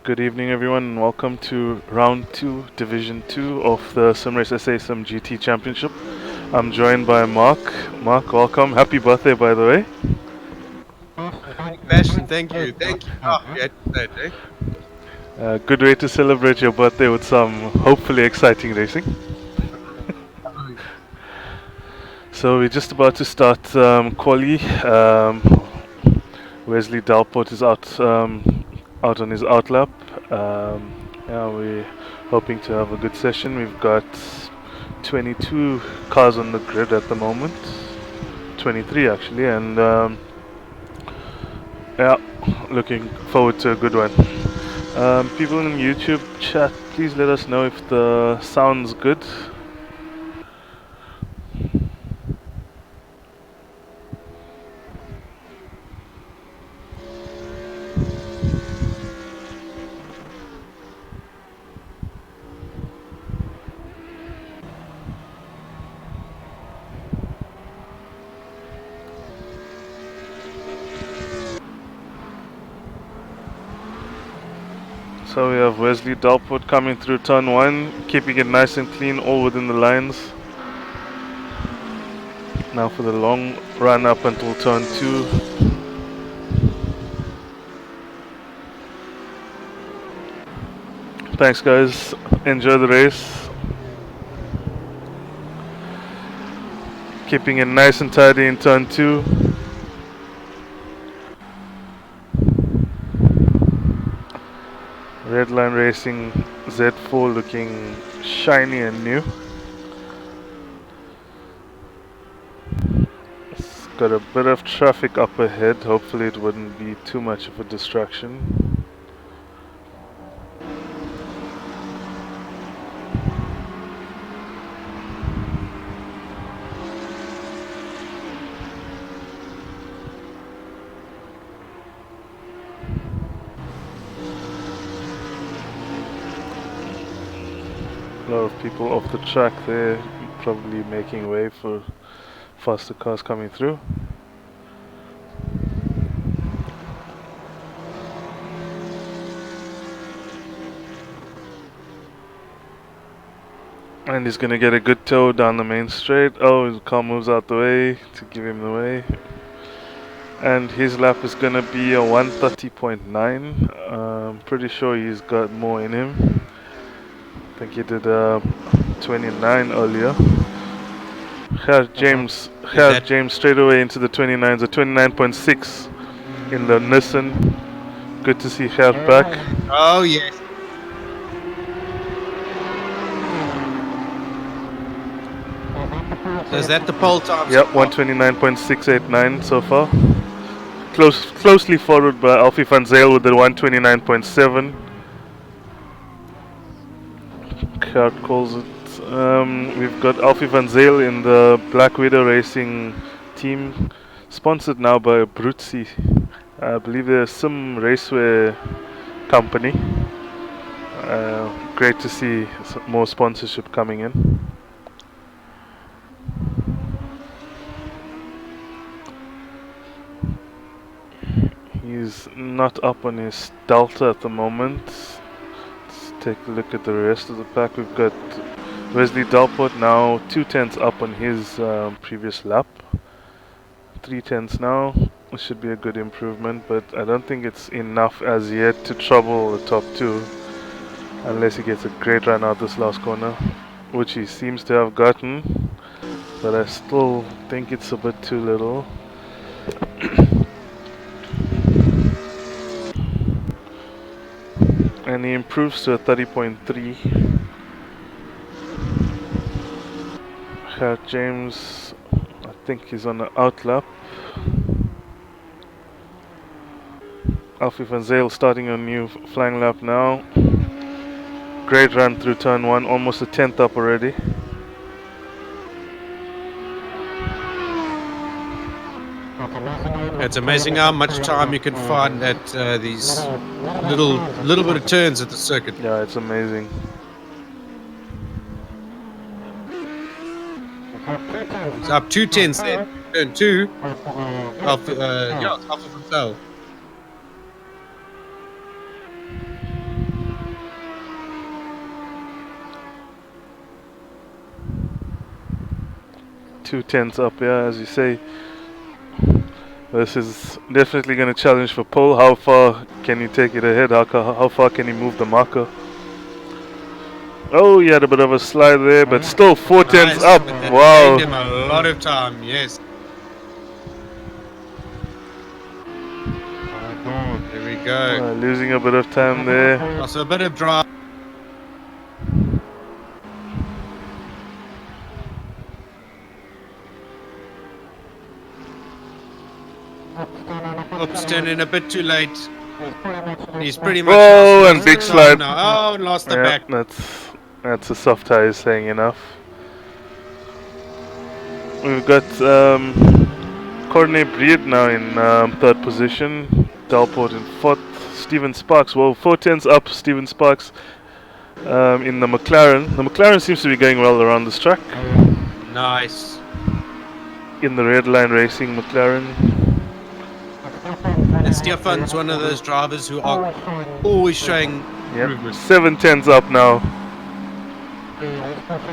Good evening, everyone, and welcome to round 2, Division 2 of the SimRace SA simGT Championship. I'm joined by Mark. Mark, welcome. Happy birthday, by the way. Basheer, thank you. Thank you. Oh, you had to say it, Good way to celebrate your birthday with some hopefully exciting racing. eh? So we're just about to start quali. Wesley Dalport is out on his outlap. Yeah, we're hoping to have a good session. We've got 22 cars on the grid at the moment, 23 actually, and yeah, looking forward to a good one. People in YouTube chat, please let us know if the sound's good. So we have Wesley Dalport coming through turn 1, keeping it nice and clean, all within the lines. Now for the long run up until turn 2. Thanks guys, enjoy the race. Keeping it nice and tidy in turn 2. Redline Racing Z4 looking shiny and new. It's got a bit of traffic up ahead, hopefully it wouldn't be too much of a distraction. A lot of people off the track there, probably making way for faster cars coming through. And he's gonna get a good tow down the main straight. Oh, his car moves out the way to give him the way. And his lap is gonna be a 130.9. Pretty sure he's got more in him. I think he did 29 earlier. James straight away into the 29s, a 29.6 in the Nissan. Good to see Gert back. Oh, yes. So is that the pole time? Yep, 129.689 so far. Closely followed by Alfie van Zyl with the 129.7. Gert calls it. We've got Alfie van Zyl in the Black Widow Racing team, sponsored now by Brutzi. I believe they're some raceway company. Great to see more sponsorship coming in. He's not up on his Delta at the moment. Let's take a look at the rest of the pack. We've got Wesley Dalport now 2/10 up on his previous lap. 3/10 now. It should be a good improvement, but I don't think it's enough as yet to trouble the top 2. Unless he gets a great run out this last corner, which he seems to have gotten. But I still think it's a bit too little. And he improves to a 30.3. James, I think he's on the outlap. Alfie van Zyl starting a new flying lap now. Great run through turn 1, almost a 10th up already. It's amazing how much time you can find at these little bit of turns at the circuit. Yeah, it's amazing. It's up 2/10 then. Turn 2. Alpha van Zyl. 2 tenths up, yeah, as you say. This is definitely going to challenge for pole. How far can you take it ahead? How far can you move the marker? Oh, he had a bit of a slide there, but still 4 tenths Nice, up. but that Wow. gained him a lot of time, yes. There we go. Losing a bit of time there. Also a bit of drive. Oops, turning a bit too late. He's pretty much Oh, lost and big the slide. time now. Oh, and lost the back. That's a soft tire saying enough. We've got Cornet Breed now in third position. Dalport in fourth. Steven Sparks. Well, 4 tenths up. Steven Sparks in the McLaren. The McLaren seems to be going well around this track. Nice. In the red line racing McLaren. And Stefan's one of those drivers who are always showing Yep. 7 tenths up now.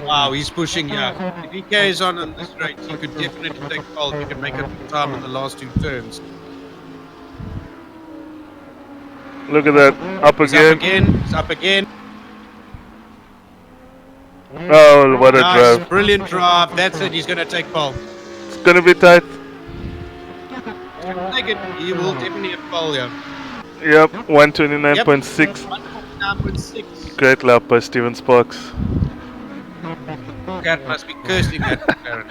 Wow, he's pushing, yeah. If he carries on this race, he could definitely take pole. He can make up time in the last 2 turns. Look at that. Up He's again. up again. He's up again. Oh, what a Nice, drive. brilliant drive. That's it. He's going to take pole. It's going to be tight. Take it. He will definitely have pole, yeah. Yep, 129.6. 129.6. Great lap by Steven Sparks. Cat must be cursing at McLaren.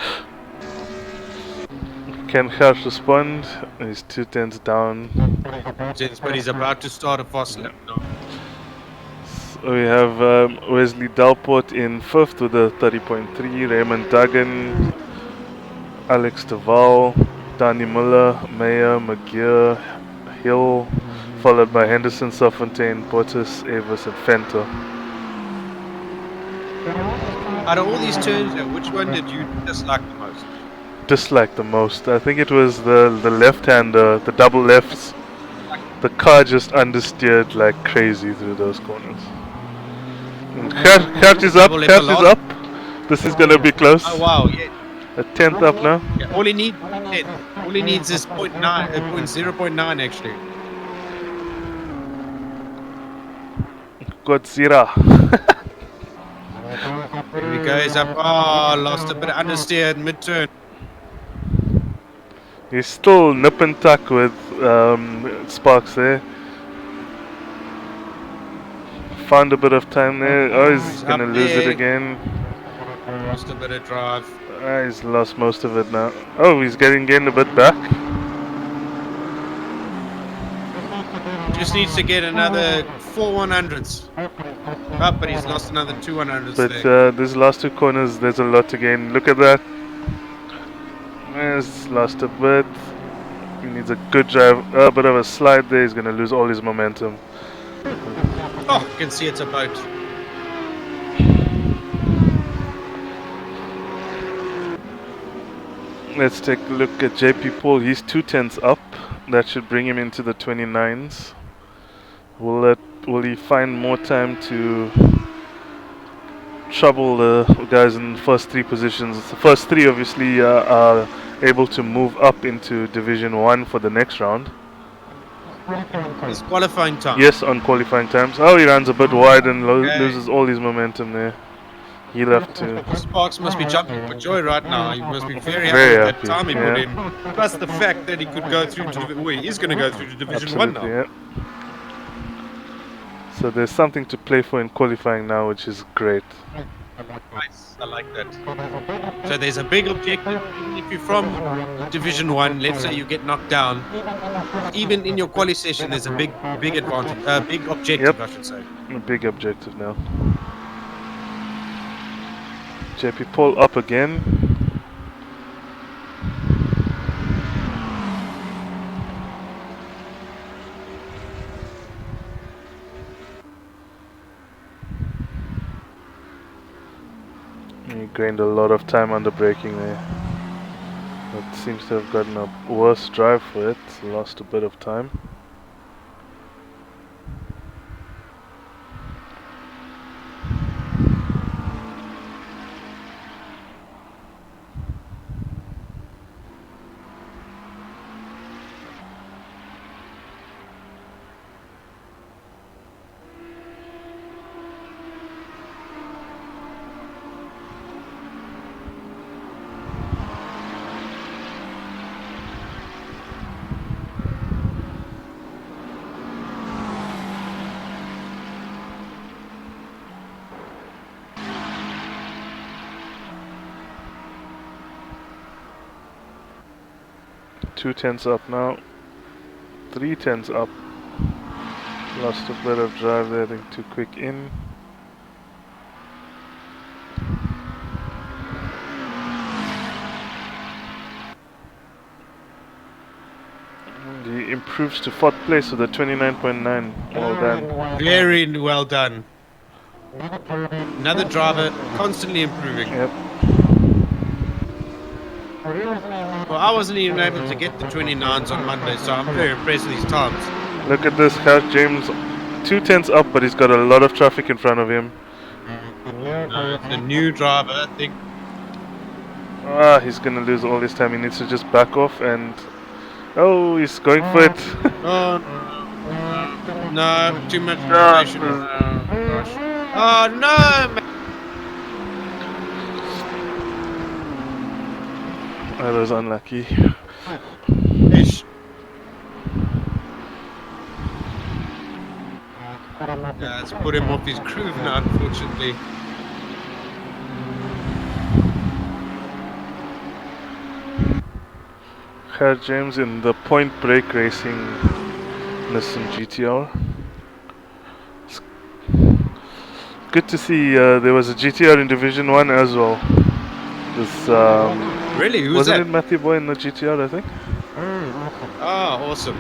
Can Gert respond? He's 2 tenths down. But he's about to start a fast lap now. So we have Wesley Dalport in 5th with a 30.3. Raymond Duggan, Alex Deval, Danny Muller, Meyer, McGear, Hill, followed by Henderson, Soffontaine, Portis, Avis, and Fenter. Out of all these turns, which one did you dislike the most? Dislike the most? I think it was the left-hander, the double lefts. The car just understeered like crazy through those corners. Gert is up, Gert is up. This is gonna be close. Oh wow, yeah. A 10th up now. Yeah, all he needs is 0.9 actually. Godzilla. There he goes up. Oh, lost a bit of understeer at mid-turn. He's still nip and tuck with Sparks there. Found a bit of time there. Oh, he's gonna lose it again. Lost a bit of drive. He's lost most of it now. Oh, he's getting a bit back. Just needs to get another 4 100s. Oh, but he's lost another 2 100s there. But these last 2 corners, there's a lot to gain. Look at that. He's lost a bit. He needs a good drive. A bit of a slide there. He's going to lose all his momentum. Oh, you can see it's a boat. Let's take a look at JP Paul. He's 2 tenths up. That should bring him into the 29s. Will he find more time to trouble the guys in the first 3 positions? The first 3 obviously are able to move up into Division 1 for the next round. It's qualifying time. Yes, on qualifying times. Oh, he runs a bit wide and loses all his momentum there. He'll have to... Sparks must be jumping for joy right now. He must be very happy with that time he put in. Plus the fact that he could go through to... Well, he is going to go through to Division 1 now. Yeah. So there's something to play for in qualifying now, which is great. Nice, I like that. So there's a big objective. Even if you're from Division 1, let's say you get knocked down, even in your quali session, there's a big advantage, big objective, I should say. A big objective now. JP Paul up again. He gained a lot of time under braking there. But seems to have gotten a worse drive for it. Lost a bit of time. 2 tenths up now. 3 tenths up. Lost a bit of drive there, I think too quick in. And he improves to 4th place with a 29.9. Well done. Very well done. Another driver constantly improving. Yep. Well, I wasn't even able to get the 29s on Monday, so I'm very impressed with these times. Look at this, Howard James 2 tenths up, but he's got a lot of traffic in front of him. It's a new driver, I think. Ah, he's gonna lose all this time. He needs to just back off and... Oh, he's going for it. Oh, no, too much rotation. Oh, gosh. Oh, no, man. That was unlucky. Ish. Yeah, it's put him off his groove now, unfortunately. Howard James in the Point Break Racing Nissan GTR. It's good to see there was a GTR in Division 1 as well. This, Really? Who's wasn't that? it Matthew Boy in the GTR, I think? Oh, awesome.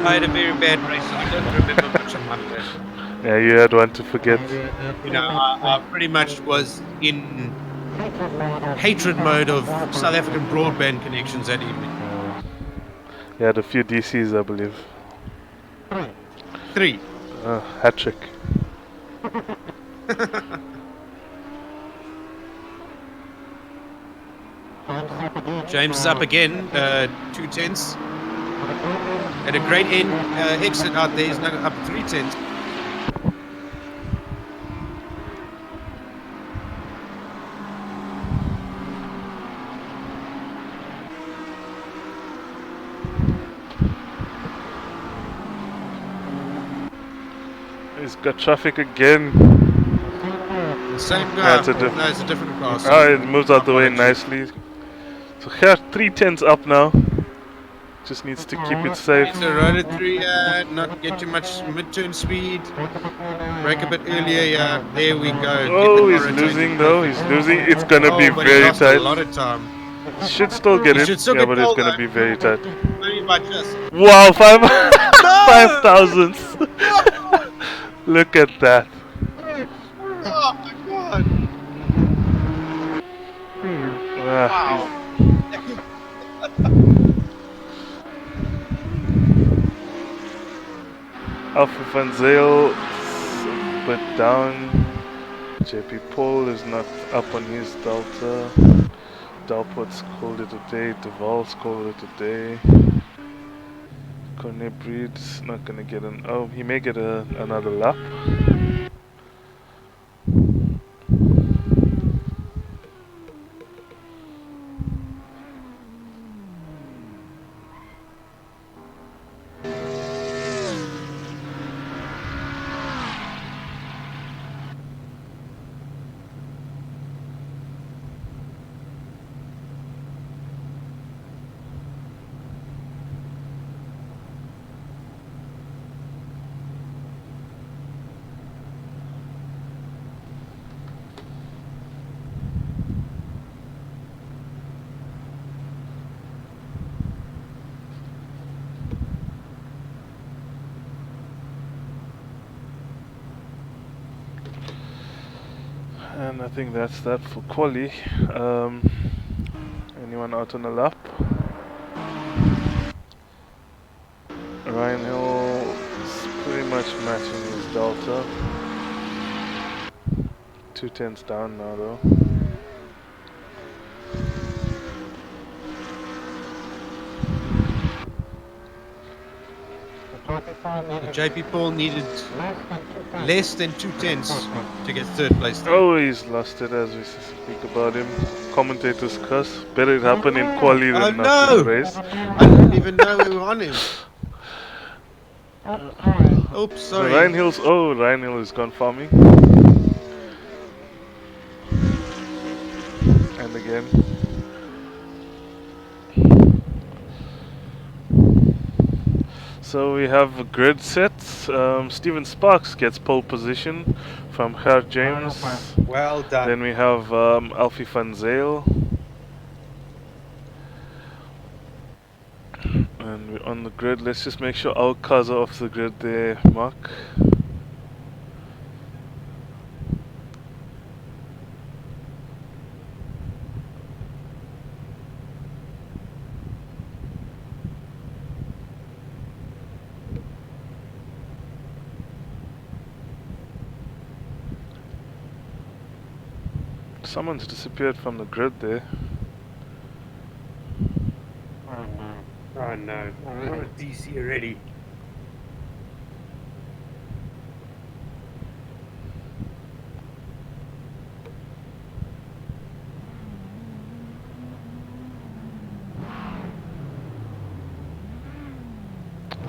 I had a very bad race, so I don't remember much of Monday. Yeah, you had one to forget. You know, I pretty much was in hatred mode of South African broadband connections that evening. You had a few DCs, I believe. 3. Hat trick. James is up again, 2 tenths. At a great exit out there, he's now up 3 tenths. He's got traffic again. The same guy. Yeah, it's a No, it's a different car. So oh, it moves out the way nicely. So here, 3 tenths up now. Just needs to keep it safe. So run it through, not get too much mid-turn speed. Brake a bit earlier, yeah. There we go. Oh, he's losing though. He's losing. It's gonna be but very he lost tight. a lot of time. Should still get He it. should still Yeah, get but it's pole, gonna though. be very tight. Maybe by just. Wow, 5,000. Look at that. Oh my god. Wow. Alpha Van Zyl a bit down. JP Paul is not up on his Delta. Dalpot's called it a day. Duval's called it a day. Cornet Breed's not gonna get an. Oh, he may get another lap. And I think that's that for quali. Anyone out on the lap? Ryan Hill is pretty much matching his Delta. 2 tenths down now though. JP Paul needed less than 2 tenths to get 3rd place. Oh, he's lost it as we speak about him. Commentator's curse. Better it happen in quali than not in the race. I didn't even know we were on him. Oops, So sorry. Ryan Hill is gone farming. And again. So we have a grid set. Steven Sparks gets pole position from Ger James. Well done. Then we have Alfie van Zyl. And we're on the grid. Let's just make sure our cars are off the grid there, Mark. Someone's disappeared from the grid there. Oh no. We're at DC already.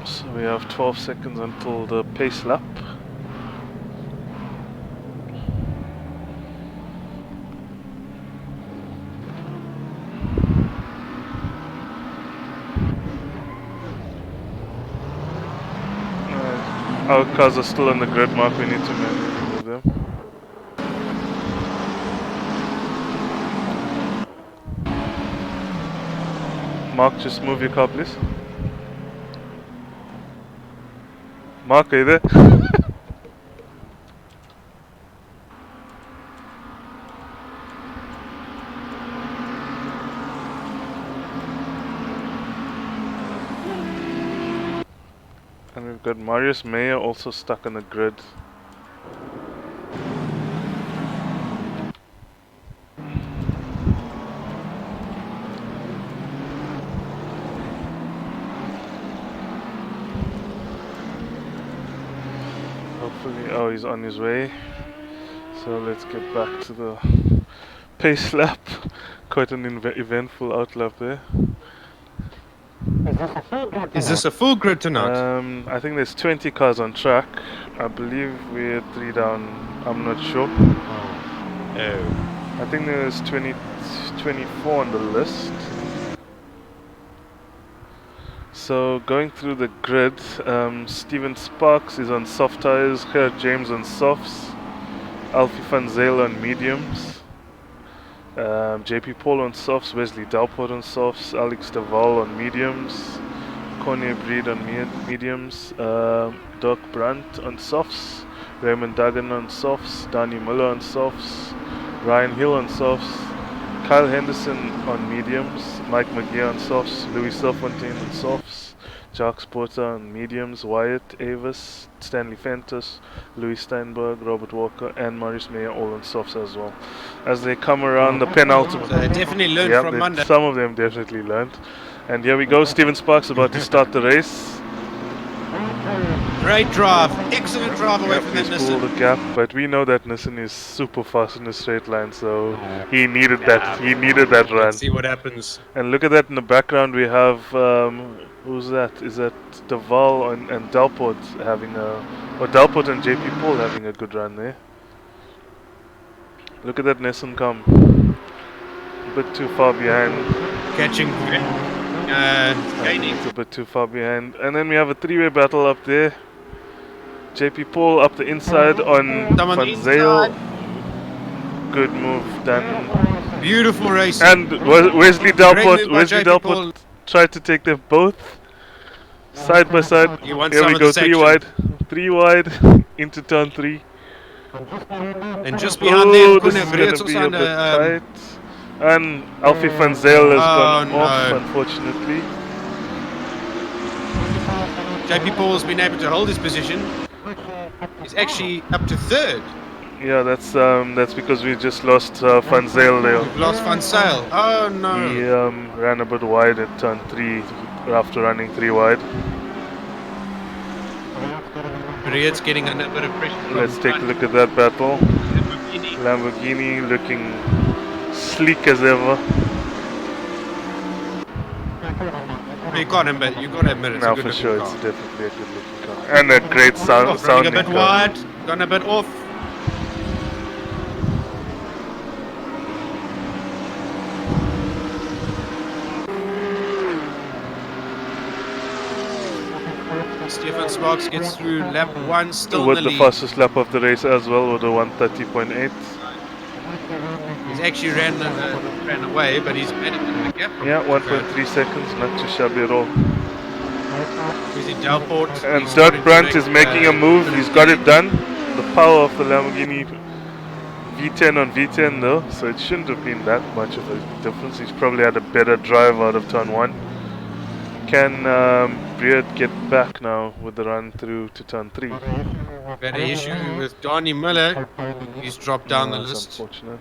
So we have 12 seconds until the pace lap. Our cars are still on the grid, Mark. We need to manage them. Mark, just move your car, please. Mark, are you there? And we've got Marius Meyer also stuck on the grid. Hopefully, oh, he's on his way. So let's get back to the pace lap. Quite an eventful outlap there. Is this a full grid tonight? I think there's 20 cars on track. I believe we're 3 down. I'm not sure. Oh. I think there's 24 on the list. So going through the grid, Steven Sparks is on soft tires, Ger James on softs, Alfie van Zyl on mediums, JP Paul on softs, Wesley Dalport on softs, Alex de Waal on mediums, Corne Breed on mediums, Doc Brandt on softs, Raymond Duggan on softs, Danny Muller on softs, Ryan Hill on softs, Kyle Henderson on mediums, Mike McGee on softs, Louis Selfontaine on softs, Jacques Porter on mediums, Wyatt Avis, Stanley Fentus, Louis Steinberg, Robert Walker, and Marius Meyer all on softs as well. As they come around the penultimate, So they definitely learned from Monday. Some of them definitely learned. And here we go, Steven Sparks about to start the race. Great drive, excellent drive away from that He's pulled Nissan. the gap, but we know that Nissan is super fast in a straight line, so he needed that. He needed that run. Let's see what happens. And look at that in the background. We have who's that? Is that De Waal and Dalport having or Dalport and JP Paul having a good run there? Look at that Nissan come. A bit too far behind. Catching, gaining. It's a bit too far behind. And then we have a three-way battle up there. JP Paul up the inside on Van Zyl. Good move done. Beautiful race. And Wesley Dalport tried to take them both side by side. Here we go, 3 wide. 3 wide into turn 3. And just behind them, this is going to be a bit tight. And Alfie van Zyl has gone off, unfortunately. JP Paul's been able to hold his position. He's actually up to 3rd. Yeah, that's because we just lost Van Zyl there. We've lost Van Zyl. Oh no. He ran a bit wide at turn 3 after running 3 wide. Breed's getting under a bit of pressure. Let's take a look at that battle. Lamborghini looking sleek as ever. You got him, but you got to admit it's now a good for sure, car. it's definitely a good looking car and a great sounding a bit car. wide, gone a bit off. Stephen Sparks gets through lap 1, still with in the the lead. fastest lap of the race as well, with a 1:30.8. He's actually ran away, but he's made it in the gap. Yeah, 1.3 seconds, not too shabby at all. He's in Delport. And He's Dirk starting to Brandt make, is making a move. bit of He's got it lead. done. The power of the Lamborghini V10 on V10 though, so it shouldn't have been that much of a difference. He's probably had a better drive out of turn 1. Can Beard get back now with the run through to turn 3? Better issue with Donnie Miller. He's dropped down the That's list. unfortunate.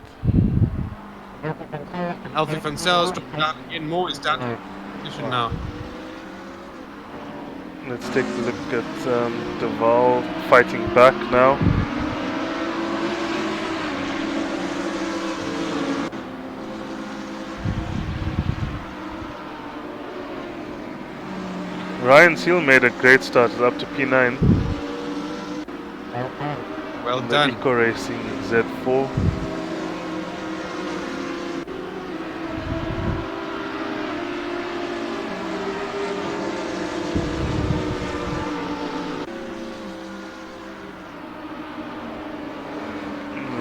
And Alfie Van Zel's dropped down again more. He's down to position now. Let's take a look at Duval fighting back now. Ryan Seal made a great start, up to P9. Well The done. Eco Racing Z4.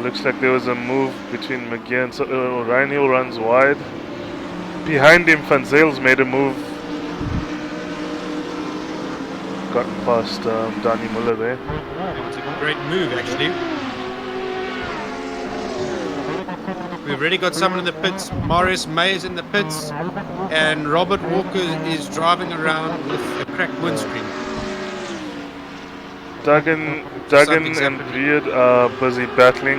Looks like there was a move between McGee and Ryan Hill runs wide. Behind him, Van Zales made a move. Got past Danny Muller there. It's a great move, actually. We've already got someone in the pits. Morris May is in the pits. And Robert Walker is driving around with a cracked windscreen. Duggan Something's and happening. Beard are busy battling.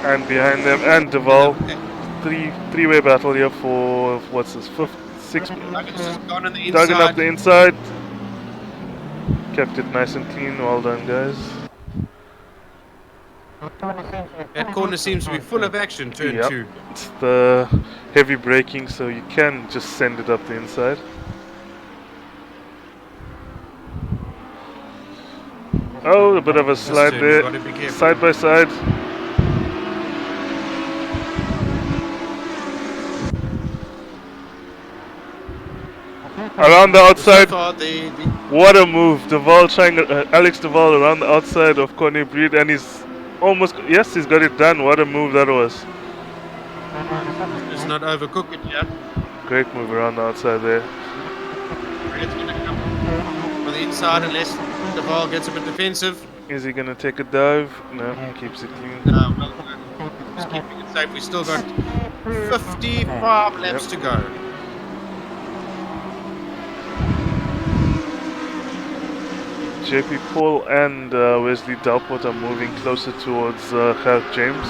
And behind them, and Duval. Three-way battle here for, what's this, sixth? Duggan's just gone on the inside. Duggan up the inside. Kept it nice and clean. Well done, guys. That corner seems to be full of action, turn Yep. 2. It's the heavy braking, so you can just send it up the inside. Oh, a bit of a slide turn, there. you've got to be careful. Side by side. Around the outside. So far, What a move. Duval trying, Alex Duval around the outside of Connie Breed, and he's almost, yes, he's got it done. What a move that was. It's not overcook it yet. Great move around the outside there. It's going to come on the inside unless the ball gets a bit defensive. Is he going to take a dive? No, keeps it clean. No, well, just keeping it safe. We still got 55 laps to go. JP Paul and Wesley Delport are moving closer towards Gerrit James.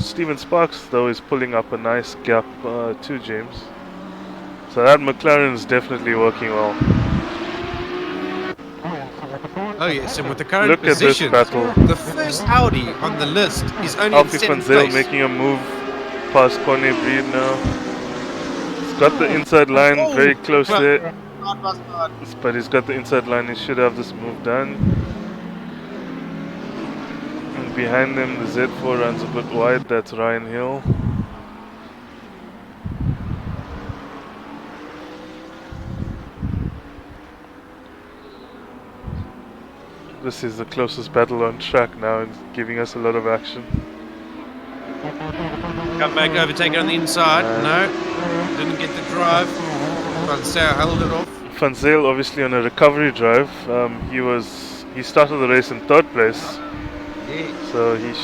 Stephen Sparks, though, is pulling up a nice gap to James. So that McLaren is definitely working well. Oh yes, and with the current Look at this position, battle. the first Audi on the list is only Alfie in Van 7th Zyl place. making a move past Connie Breed now. He's got the inside line very close there. But he's got the inside line, he should have this move done. And behind them the Z4 runs a bit wide, that's Ryan Hill. This is the closest battle on track now and giving us a lot of action. Come back, overtake it on the inside. No, didn't get the drive. Van Zyl held it off. Van Zyl obviously on a recovery drive. He started the race in 3rd place. So he's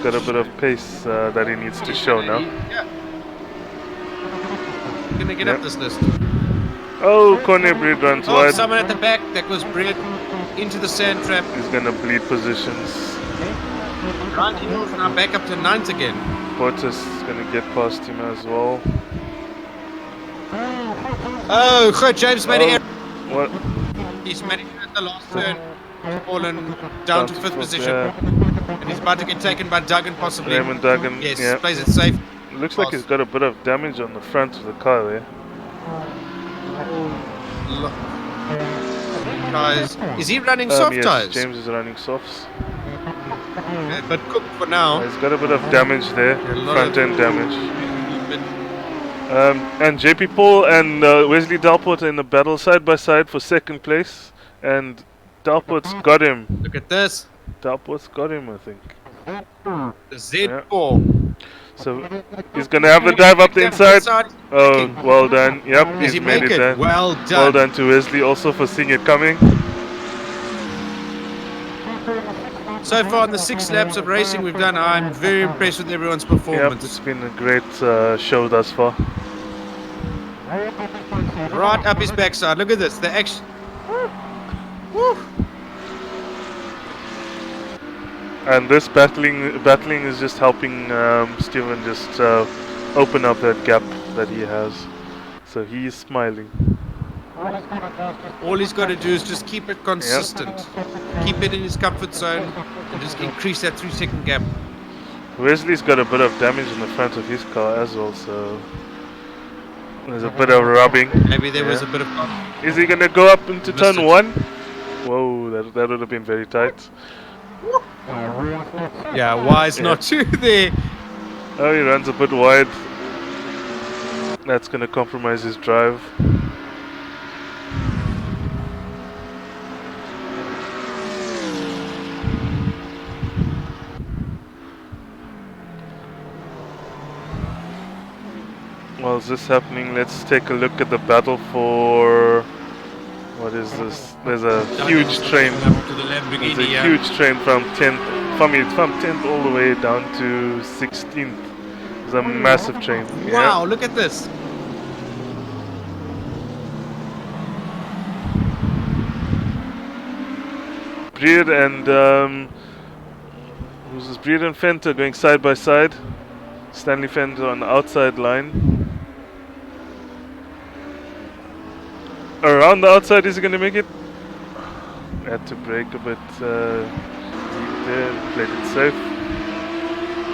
got a bit of pace that he needs to show now. Yeah. Gonna get up this list. Oh, Connie Breed runs Oh, wide. someone at the back that was bred into the sand trap. He's gonna bleed positions. Ryan Hill's now back up to 9th again. Portis is gonna get past him as well. Oh, Gerrit James made it. What? He's made it at the last turn. Fallen down to 5th position. Yeah. And he's about to get taken by Duggan possibly. Raymond Duggan. Yes, Yeah. plays it safe. Looks like he's got a bit of damage on the front of the car there. Tires. Is he running soft yes, tires? James is running softs. Yeah, but Cook for now. He's got a bit of damage there, A lot front end damage. And JP Paul and Wesley Dalport in a battle side by side for second place, and Dalport's got him. Look at this. Dalport's got him, I think. The Z4. So he's gonna have the drive up the inside. Oh, well done. Yep, Does he's he made make it it? there. Well done. Well done to Wesley also for seeing it coming. So far in the 6 laps of racing we've done, I'm very impressed with everyone's Yep, performance. it's been a great show thus far. Right up his backside. Look at this. The action. Woo. And this battling is just helping Steven just open up that gap that he has. So he's smiling. All he's got to do is just keep it consistent. Keep it in his comfort zone and just increase that 3-second gap. Wesley's got a bit of damage in the front of his car as well, so there's a bit of rubbing. Maybe there was a bit of... Is he gonna go up into turn it. 1? Whoa, that would have been very tight. Yeah, wise not to there. Oh, he runs a bit wide. That's gonna compromise his drive. While this happening, let's take a look at the battle for... What is this? There's a huge train. There's a huge train from 10th, from 10th all the way down to 16th. It's a massive train. Wow, look at this. Breed and who's this? Breed and Fenter going side by side. Stanley Fenter on the outside line. Around the outside, is he going to make it? Had to brake a bit deep there, played it safe.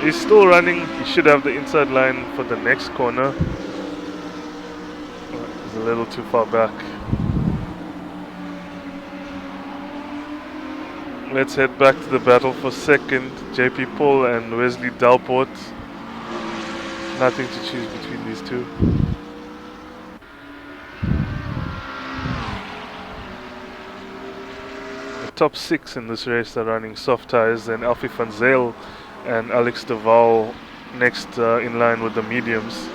He's still running, he should have the inside line for the next corner. He's a little too far back. Let's head back to the battle for second. JP Paul and Wesley Dalport. Nothing to choose between these two. Top 6 in this race are running soft tires, and Alfie van Zyl and Alex de Waal next in line with the mediums.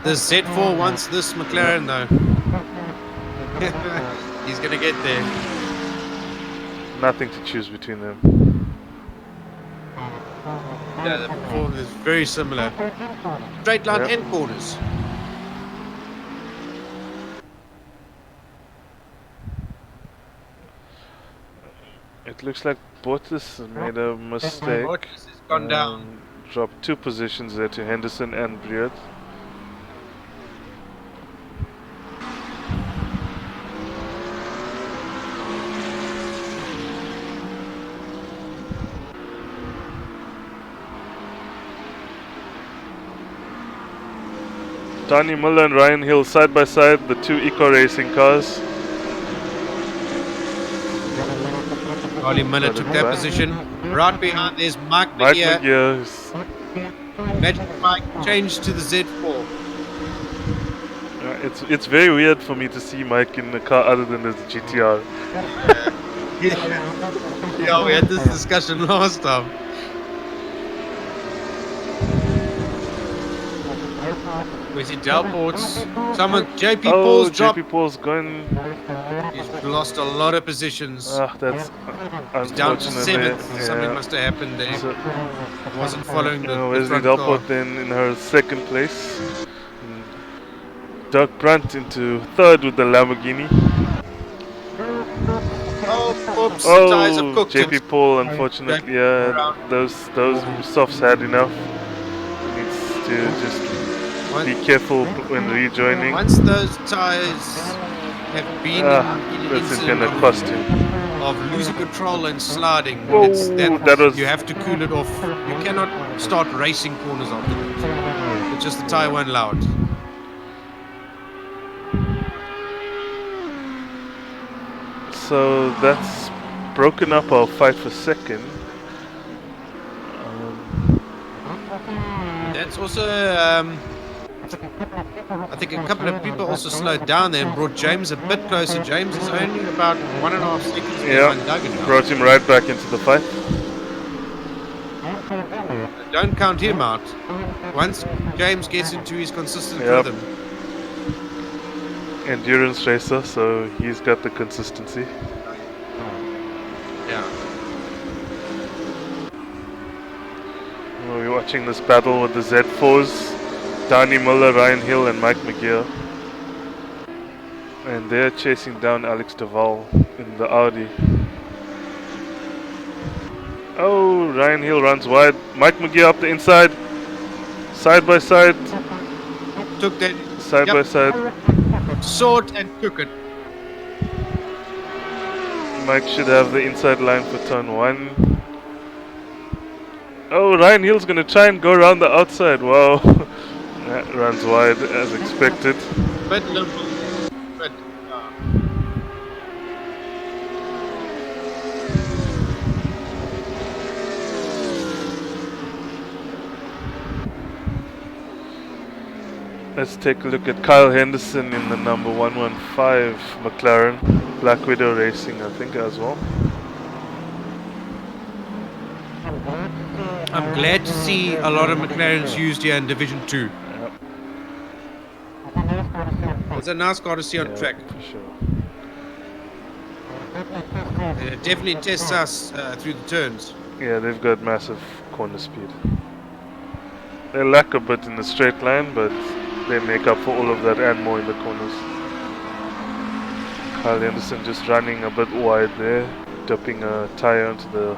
The Z4 wants this McLaren though. He's gonna get there. Nothing to choose between them. Yeah, the performance is very similar. Straight line and corners. It looks like Bottas made a mistake. Bottas has gone down. Dropped 2 positions there to Henderson and Breed. Tony Muller and Ryan Hill side by side, the 2 Eco Racing cars. Charlie Miller took that position. Right behind there's Mike Mike McGeer. McGeer. Magic Mike changed to the Z4. It's very weird for me to see Mike in the car other than the GTR. Yeah, we had this discussion last time. Where's he? Dalport's? Someone, JP Paul's dropped. JP Paul's gone. He's lost a lot of positions. That's He's down to unfortunate. 7th. Something must have happened there. So, He wasn't following the Wesley front car. Dalport then in her second place. Doug Brunt into third with the Lamborghini. Oh, oops, tires have cooked him. JP Paul, unfortunately, those softs had enough. Needs to just be careful when rejoining. Once those tires have been in this is incident gonna cost him. of losing control and sliding, Whoa, that was... you have to cool it off. You cannot start racing corners after that. It's just the tire won't allow it. So that's broken up our fight for second. it's also, I think a couple of people also slowed down there and brought James a bit closer. James is only about 1.5 seconds behind Duggan now. Brought him right back into the fight. Don't count him out. Once James gets into his consistent rhythm. Endurance racer, so he's got the consistency. Yeah. We're watching this battle with the Z4s, Danny Muller, Ryan Hill and Mike McGear. And they're chasing down Alex Duval in the Audi. Oh, Ryan Hill runs wide. Mike McGear up the inside. Side by side. Took that. Side by side. Sought and took it. Mike should have the inside line for turn 1. Oh, Ryan Hill's going to try and go around the outside. Wow. That runs wide as expected. But liberal. But, Let's take a look at Kyle Henderson in the number 115 McLaren. Black Widow Racing, I think, as well. I'm glad to see a lot of McLarens used here in Division 2. Yep. It's a nice car to see on track. For sure. It definitely tests us through the turns. Yeah, they've got massive corner speed. They lack a bit in the straight line, but they make up for all of that and more in the corners. Kyle Anderson just running a bit wide there, dipping a tire into the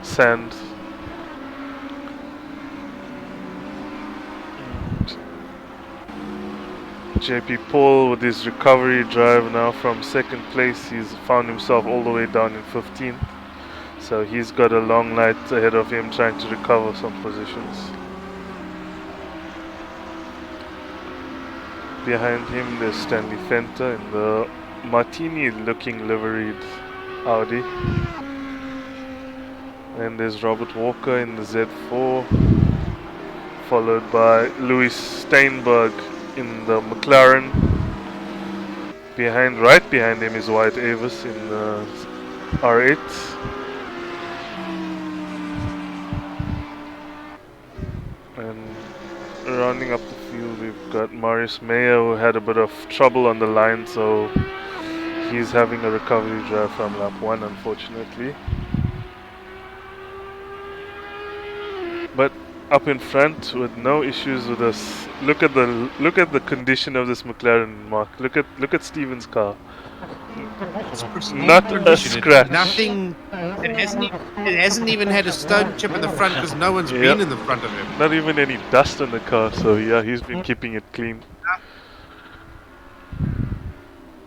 sand. JP Paul with his recovery drive now from second place, he's found himself all the way down in 15th. So he's got a long night ahead of him trying to recover some positions. Behind him there's Stanley Fenter in the Martini looking liveried Audi. And there's Robert Walker in the Z4, followed by Louis Steinberg in the McLaren. Right behind him is Wyatt Avis in the R8. And rounding up the field we've got Marius Meyer, who had a bit of trouble on the line, so he's having a recovery drive from lap 1 unfortunately. But up in front with no issues with us. Look at the condition of this McLaren, Mark. Look at Steven's car. Not a scratch. Nothing. It hasn't even had a stone chip in the front because no one's been in the front of him. Not even any dust on the car. So yeah, he's been keeping it clean.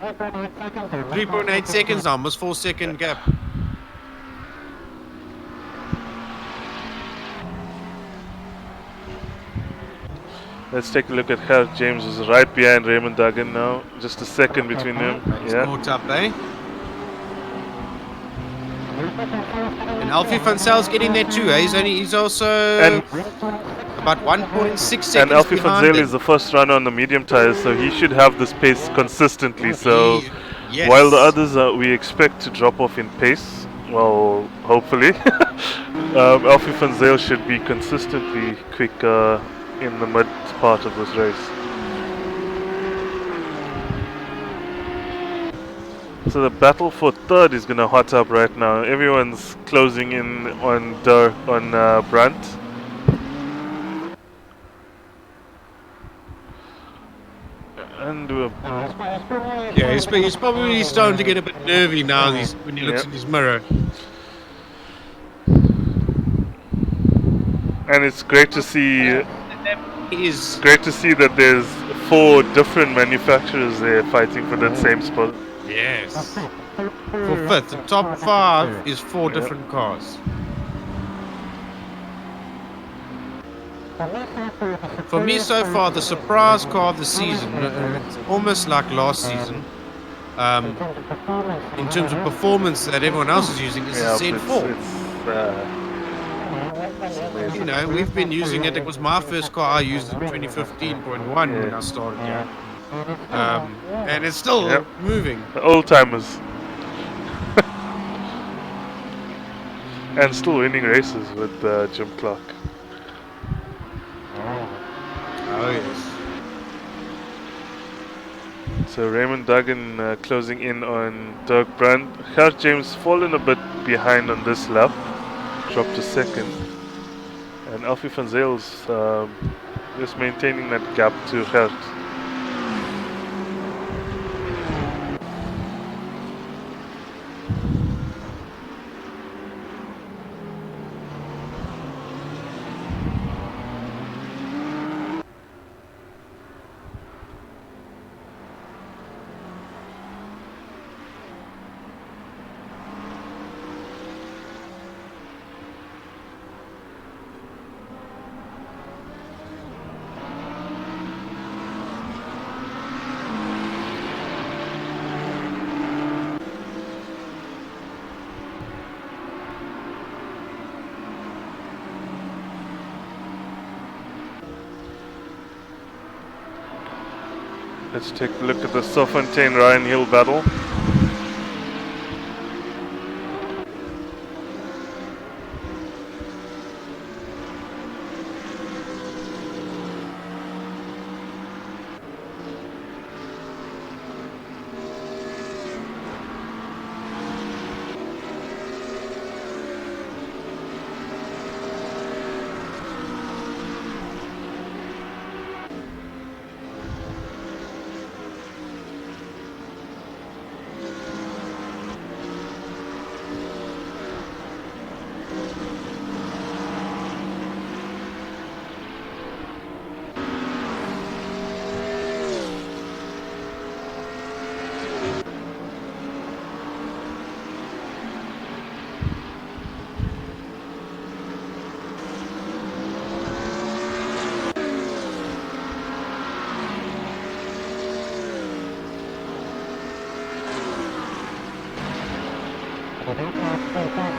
3.8 seconds, almost 4-second gap. Let's take a look at Herc James, who's right behind Raymond Duggan now. Just a second between them. He's caught up, eh? And Alfie van Zel's getting there too, eh? He's also about 1.6 seconds and Alfie van Zel him. is the first runner on the medium tires, so he should have this pace consistently. So yes. While the others we expect to drop off in pace, well, hopefully, Alfie van Zel should be consistently quick in the mid part of this race. So the battle for third is gonna hot up right now. Everyone's closing in on Brandt. And yeah, he's probably starting to get a bit nervy now when he looks in his mirror. And it's great to see. It's great to see that there's 4 different manufacturers there fighting for that same spot. Yes. For fifth, the top 5 is 4 different cars. For me, so far, the surprise car of the season, it's almost like last season, in terms of performance that everyone else is using, is the Z4. It's amazing. You know, we've been using it. It was my first car. I used it in 2015.1 when I started here. And it's still Yep. moving. The old timers. And still winning races with Jim Clark. Oh, yes. So Raymond Duggan closing in on Dirk Brandt. Gert James fallen a bit behind on this lap. Dropped to second. And Alfie van Zijl's just maintaining that gap to Gert. Let's take a look at the Soffontaine-Ryan Hill battle.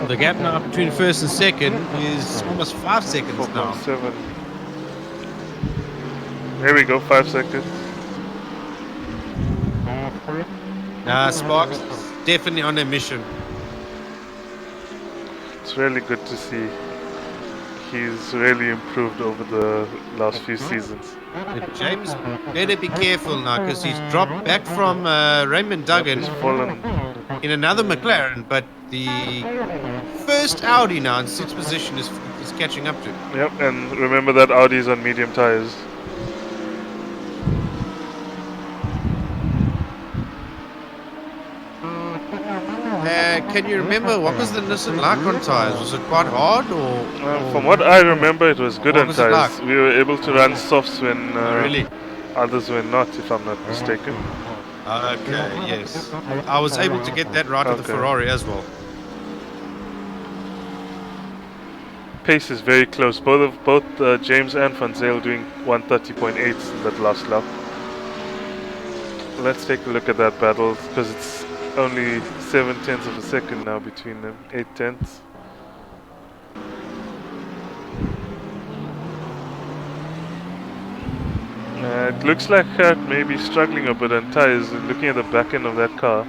The gap now between first and second is almost 5 seconds now. 4.7. There we go, 5 seconds. Sparks is definitely on a mission. It's really good to see. He's really improved over the last few seasons. But James better be careful now because he's dropped back from Raymond Duggan He's fallen. in another McLaren, but the first Audi now in 6th position is catching up to. Yep, and remember that Audi's on medium tires. Can you remember what was the Nissan like on tires? Was it quite hard or? From what I remember, it was good What on was it tires. like? We were able to run softs when Really? others were not, if I'm not mistaken. Okay, yes. I was able to get that right with the Okay. Ferrari as well. Pace is very close. Both James and Van Zijl doing 130.8 in that last lap. Let's take a look at that battle because it's only 0.7 of a second now between them. 0.8. It looks like Gert may be struggling a bit on tires. Looking at the back end of that car,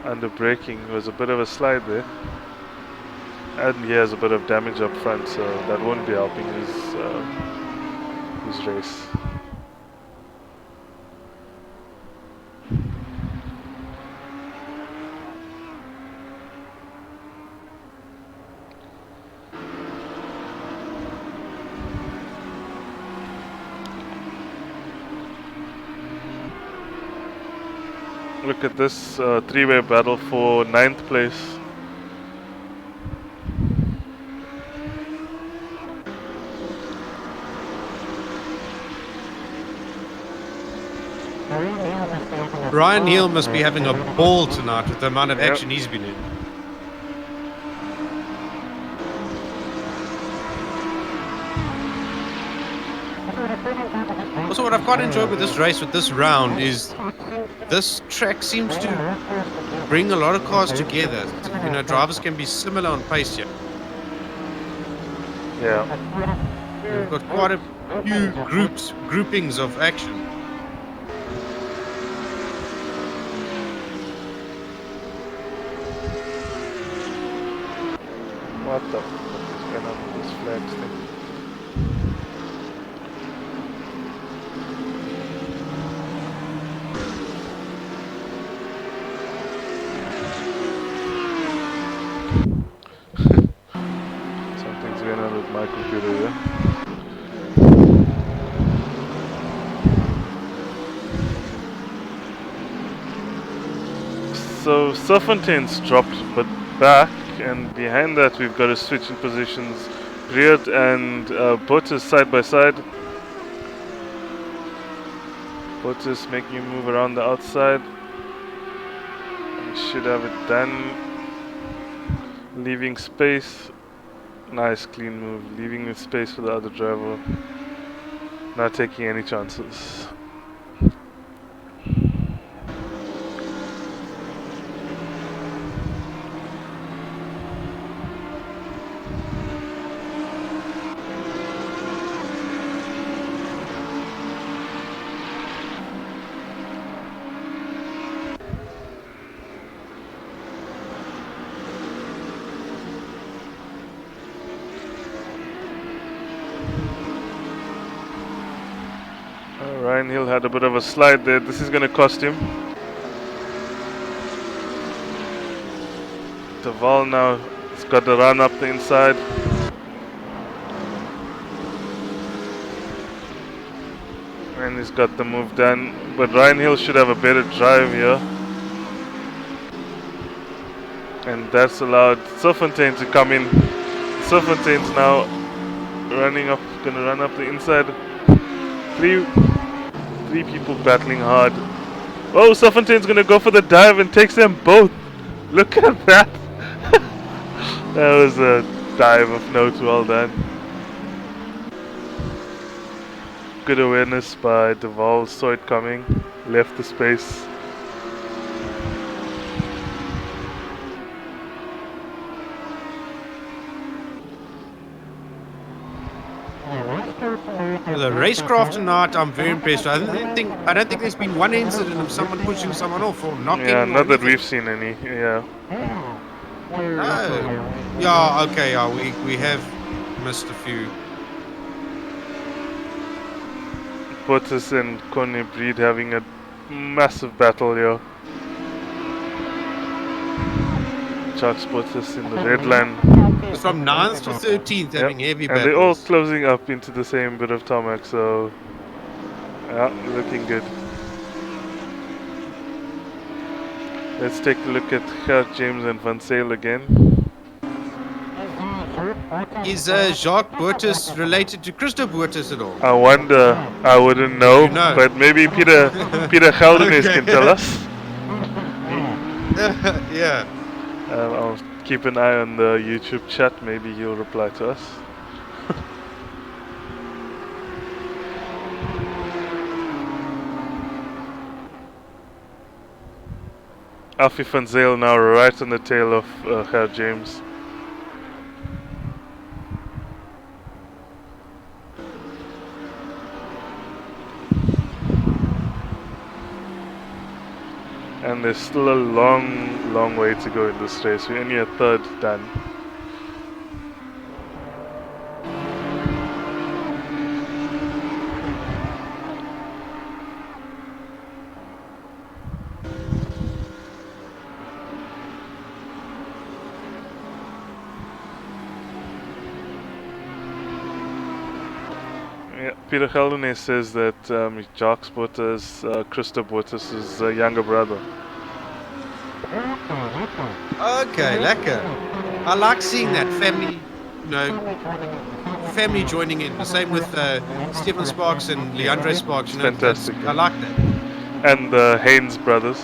under braking, was a bit of a slide there. And he has a bit of damage up front, so that won't be helping his race. Look at this three-way battle for 9th place. Ryan Neal must be having a ball tonight with the amount of Yep. action he's been in. Also, what I've quite enjoyed with this race, with this round, is this track seems to bring a lot of cars together. You know, drivers can be similar on pace here. Yeah. We've got quite a few groupings of action. What the fuck is going on with this flags thing? Something's going on with my computer here. So Serpentine's dropped but back, and behind that we've got a switch in positions. Beard and Botus side by side. Botus making a move around the outside. Should have it done. Leaving space. Nice clean move. Leaving the space for the other driver. Not taking any chances. Ryan Hill had a bit of a slide there. This is going to cost him. Deval now has got the run up the inside. And he's got the move done. But Ryan Hill should have a better drive here. And that's allowed Serpentine to come in. Serpentine's now running up, going to run up the inside. Three people battling hard. Oh, Serpentine's going to go for the dive and takes them both. Look at that. That was a dive of note, well done. Good awareness by Deval, saw it coming, left the space. The racecraft tonight, I'm very impressed. I don't think there's been one incident of someone pushing someone off or knocking. Yeah, not that we've seen any. Yeah. No. Yeah. Okay. Yeah. We have missed a few. Botus and Coney Breed having a massive battle here. Chucks Botus in the red line. It's from 9th to 13th having heavy battles. And they're all closing up into the same bit of tarmac, so yeah, looking good. Let's take a look at Gert James and Van Zyl again. Is Jacques Botus related to Christo Botus at all? I wonder. I wouldn't know, but maybe Peter Geldenis can tell us. Yeah. I'll keep an eye on the YouTube chat. Maybe he'll reply to us. Alfie Van Zyl now right on the tail of Gert James. And there's still a long way to go in this race. We're only a third done. Yeah, Peter Geldenis says that Jacques Botus, Christo Botus' younger brother. Okay, lekker. I like seeing that family, family joining in. The same with Stephen Sparks and Leandre Sparks. Fantastic. I like that. And the Haynes brothers.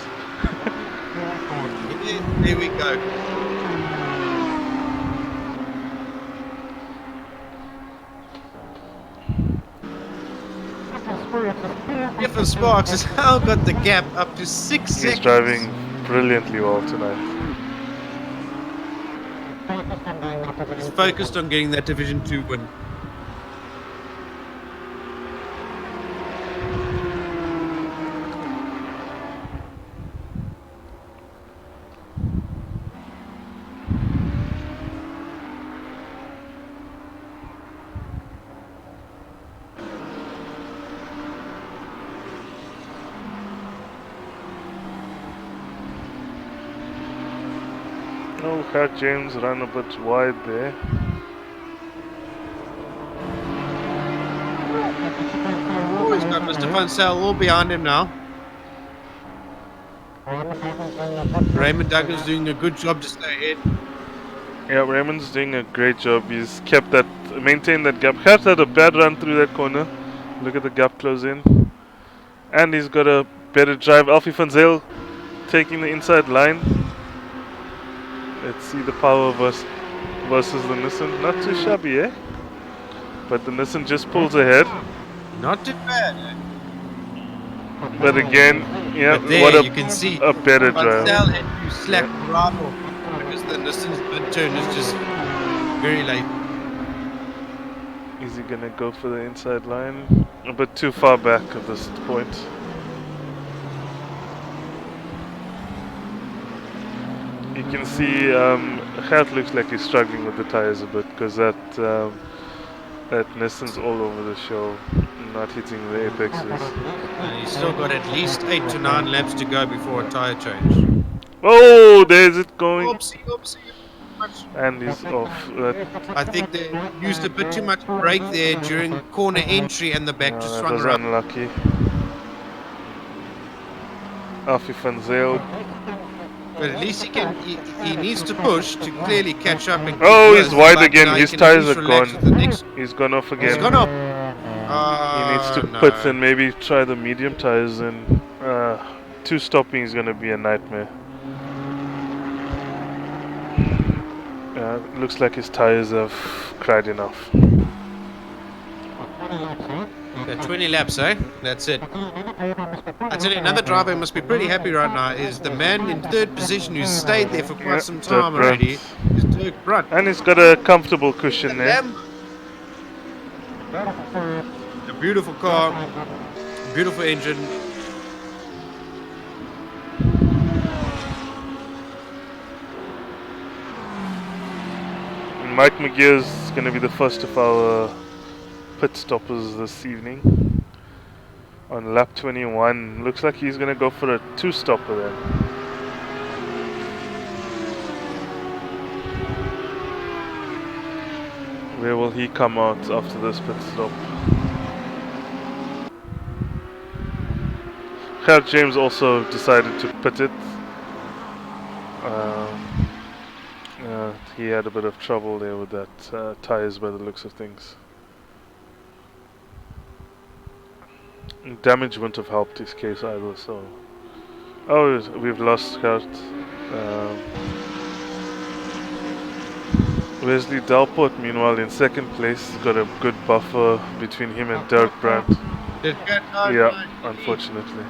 Yeah, there we go. Stephen Sparks has now got the gap up to 6 seconds. He's driving brilliantly well tonight. He's focused on getting that Division 2 win. Oh, had James run a bit wide there. Oh, he's got Mr. Funsell all behind him now. Raymond Duggan's doing a good job to stay ahead. Yeah, Raymond's doing a great job. He's kept that, maintained that gap. Has had a bad run through that corner. Look at the gap close in. And he's got a better drive. Alfie van Zyl taking the inside line. Let's see the power versus the Nissan. Not too shabby, eh? But the Nissan just pulls ahead. Not too bad, eh? But again, yeah, But there what you can see a better drive. Funsell had to slack right off because the Nissan's mid-turn is just very late. Is he gonna go for the inside line? A bit too far back at this point. You can see Gert looks like he's struggling with the tires a bit because that Nissan's all over the show, not hitting the apexes. And he's still got at least 8 to 9 laps to go before a tyre change. Oh, there's it going. Oopsie, oopsie. And he's off. I think they used a bit too much brake there during corner entry and the back just that swung was around. unlucky. Alfie van Zyl. But at least he needs to push to clearly catch up. And Oh, he's wide but again. now he His can tires at are least relax gone. with the next- He's gone off again. He's gone off. He needs to No. put and maybe try the medium tires in. Two stopping is going to be a nightmare. Looks like his tires have cried enough. Okay, 20 laps, eh? That's it. I tell you, another driver who must be pretty happy right now is the man in third position who's stayed there for quite some time Dirk already. Is Dirk Brunt. And he's got a comfortable cushion there. A beautiful car, beautiful engine. And Mike McGear's going to be the first of our pit stoppers this evening. On lap 21. Looks like he's going to go for a two-stopper then. Where will he come out after this pit stop? Gert James also decided to pit it. He had a bit of trouble there with that tires by the looks of things. Damage wouldn't have helped his case either, so... Oh, we've lost Gert. Wesley Delport, meanwhile, in second place. He's got a good buffer between him and Dirk Brandt. Yeah, unfortunately.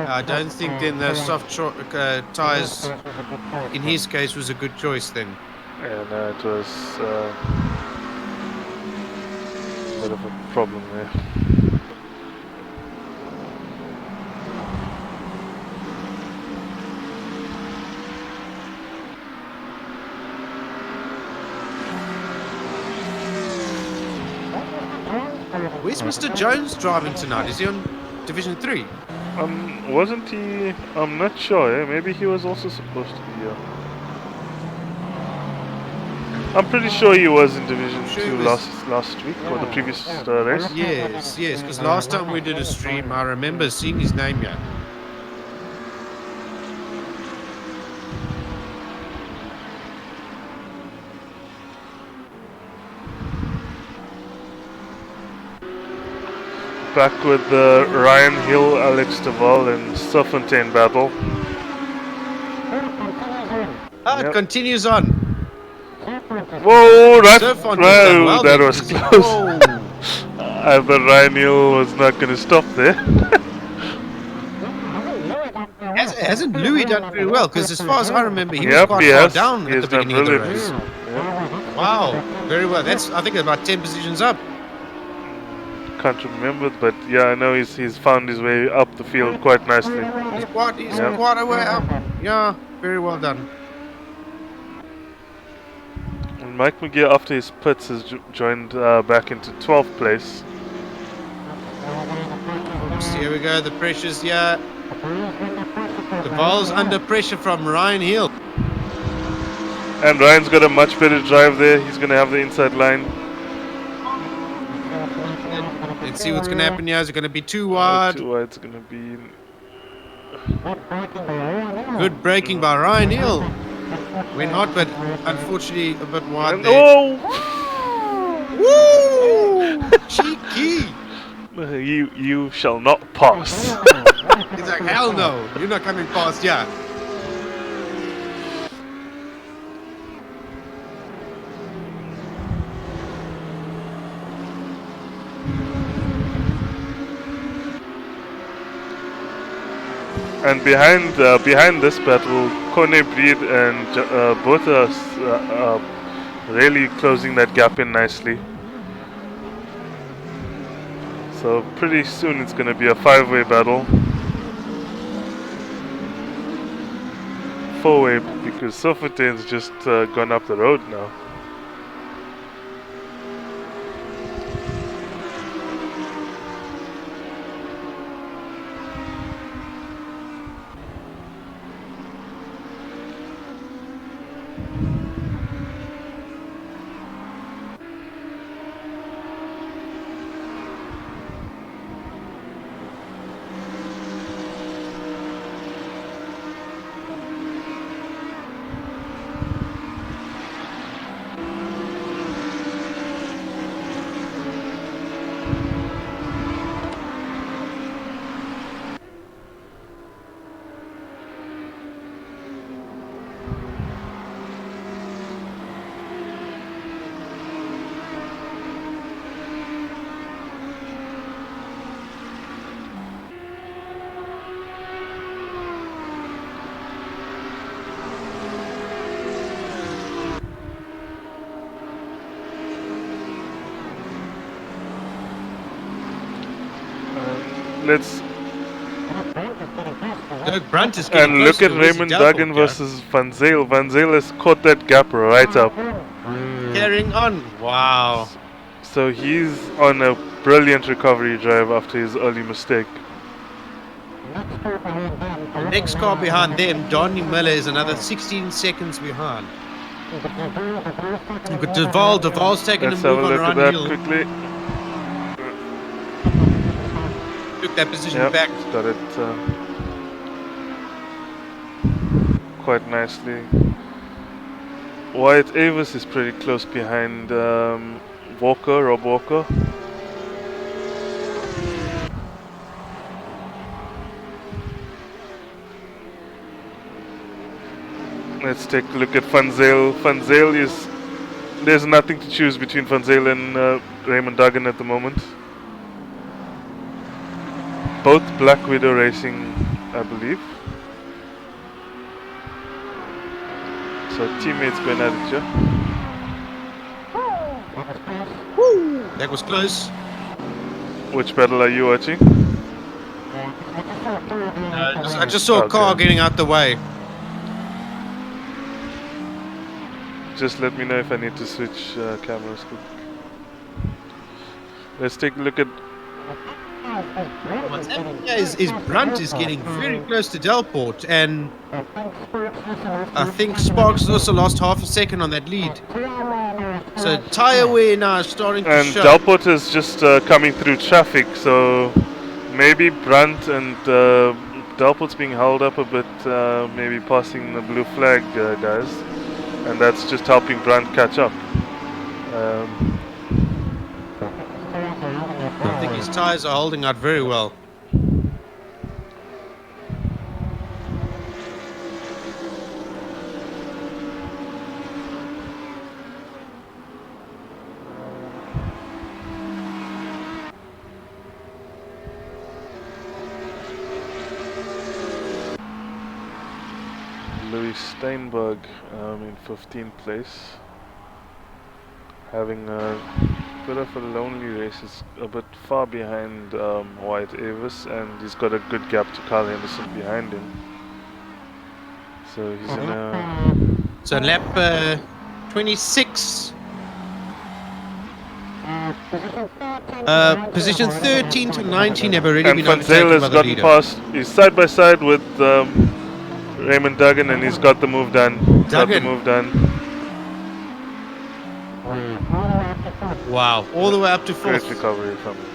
I don't think then the soft tyres in his case was a good choice then. Yeah, no, it was a bit of a problem there. Where's Mr. Jones driving tonight? Is he on Division 3? Wasn't he? I'm not sure, eh? Maybe he was also supposed to be here. I'm pretty sure he was in Division 2 last week, or the previous race. Yes, because last time we did a stream, I remember seeing his name here. Back with the Ryan Hill, Alex Duval, and Serfontaine battle. It continues on. Whoa, that was close. I thought Ryan Hill was not going to stop there. hasn't Louis done very well? Because as far as I remember, he was Yep, quite he far has. down He at has the done beginning of the brilliantly. race. Yep. Wow, very well. That's, I think, about 10 positions up. Can't remember, but yeah, I know he's found his way up the field quite nicely. He's Yep. quite a way up. Yeah, very well done. And Mike McGeer, after his pits, has joined back into 12th place. So here we go. The pressure's here. The ball's under pressure from Ryan Hill. And Ryan's got a much better drive there. He's going to have the inside line. Let's see what's going to happen here. Is it going to be too Oh, wide? too wide. It's going to be... Good braking by Ryan Hill. Went hot, but unfortunately a bit wide And, there. oh! Woo! Cheeky! You shall not pass. He's like, hell no, you're not coming past, yeah. And behind this battle, Kone Breed and both are really closing that gap in nicely. So pretty soon it's going to be a 5-way battle. 4-way because Sofotane's just gone up the road now. Let's Doug Brunt is getting and look closer at to Wesley Raymond Delport, Duggan yeah. versus Van Zyl. Van Zyl has caught that gap right up. Carrying on. Wow. So he's on a brilliant recovery drive after his early mistake. The next car behind them, Donnie Miller, is another 16 seconds behind. Look at Duval. Duval's taking Let's a have move a on look at Ryan that Hill. quickly. Took that position Yep, back. got it quite nicely. Wyatt Avis is pretty close behind Rob Walker. Let's take a look at Van Zyl. Van Zyl is... There's nothing to choose between Van Zyl and Raymond Duggan at the moment. Both Black Widow Racing, I believe. So teammates going at it, yeah? That was close. Which battle are you watching? I just saw a car getting out the way. Just let me know if I need to switch cameras. Let's take a look at... What's happening here is Brunt is getting very close to Delport, and I think Sparks has also lost half a second on that lead. So tyre wear now is starting to And show. Delport is just coming through traffic, so maybe Brunt and Delport's being held up a bit, maybe passing the blue flag guys, and that's just helping Brunt catch up. I think his tyres are holding out very well. Steinberg in 15th place. Having a bit of a lonely race. He's a bit far behind White Avis, and he's got a good gap to Carl Henderson behind him. So he's in a... So lap 26. Position 13 to 19 have already been overtaken has by the gotten leader. past. He's side by side with Raymond Duggan, and he's got the move done. Got the move done. Wow, all the way up to 4th. Great recovery from him.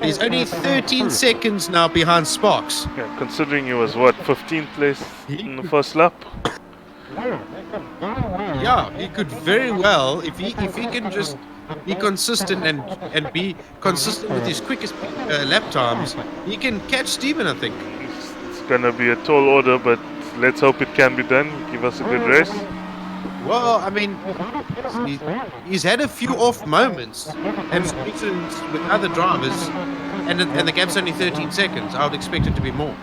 He's only 13 seconds now behind Sparks. Yeah, considering he was what, 15th place in the first lap. Yeah, he could very well, if he can just be consistent and be consistent with his quickest lap times, he can catch Steven, I think. It's gonna be a tall order, but let's hope it can be done. Give us a good race. Well, I mean, he's had a few off moments and connections with other drivers, and the gap's only 13 seconds. I would expect it to be more.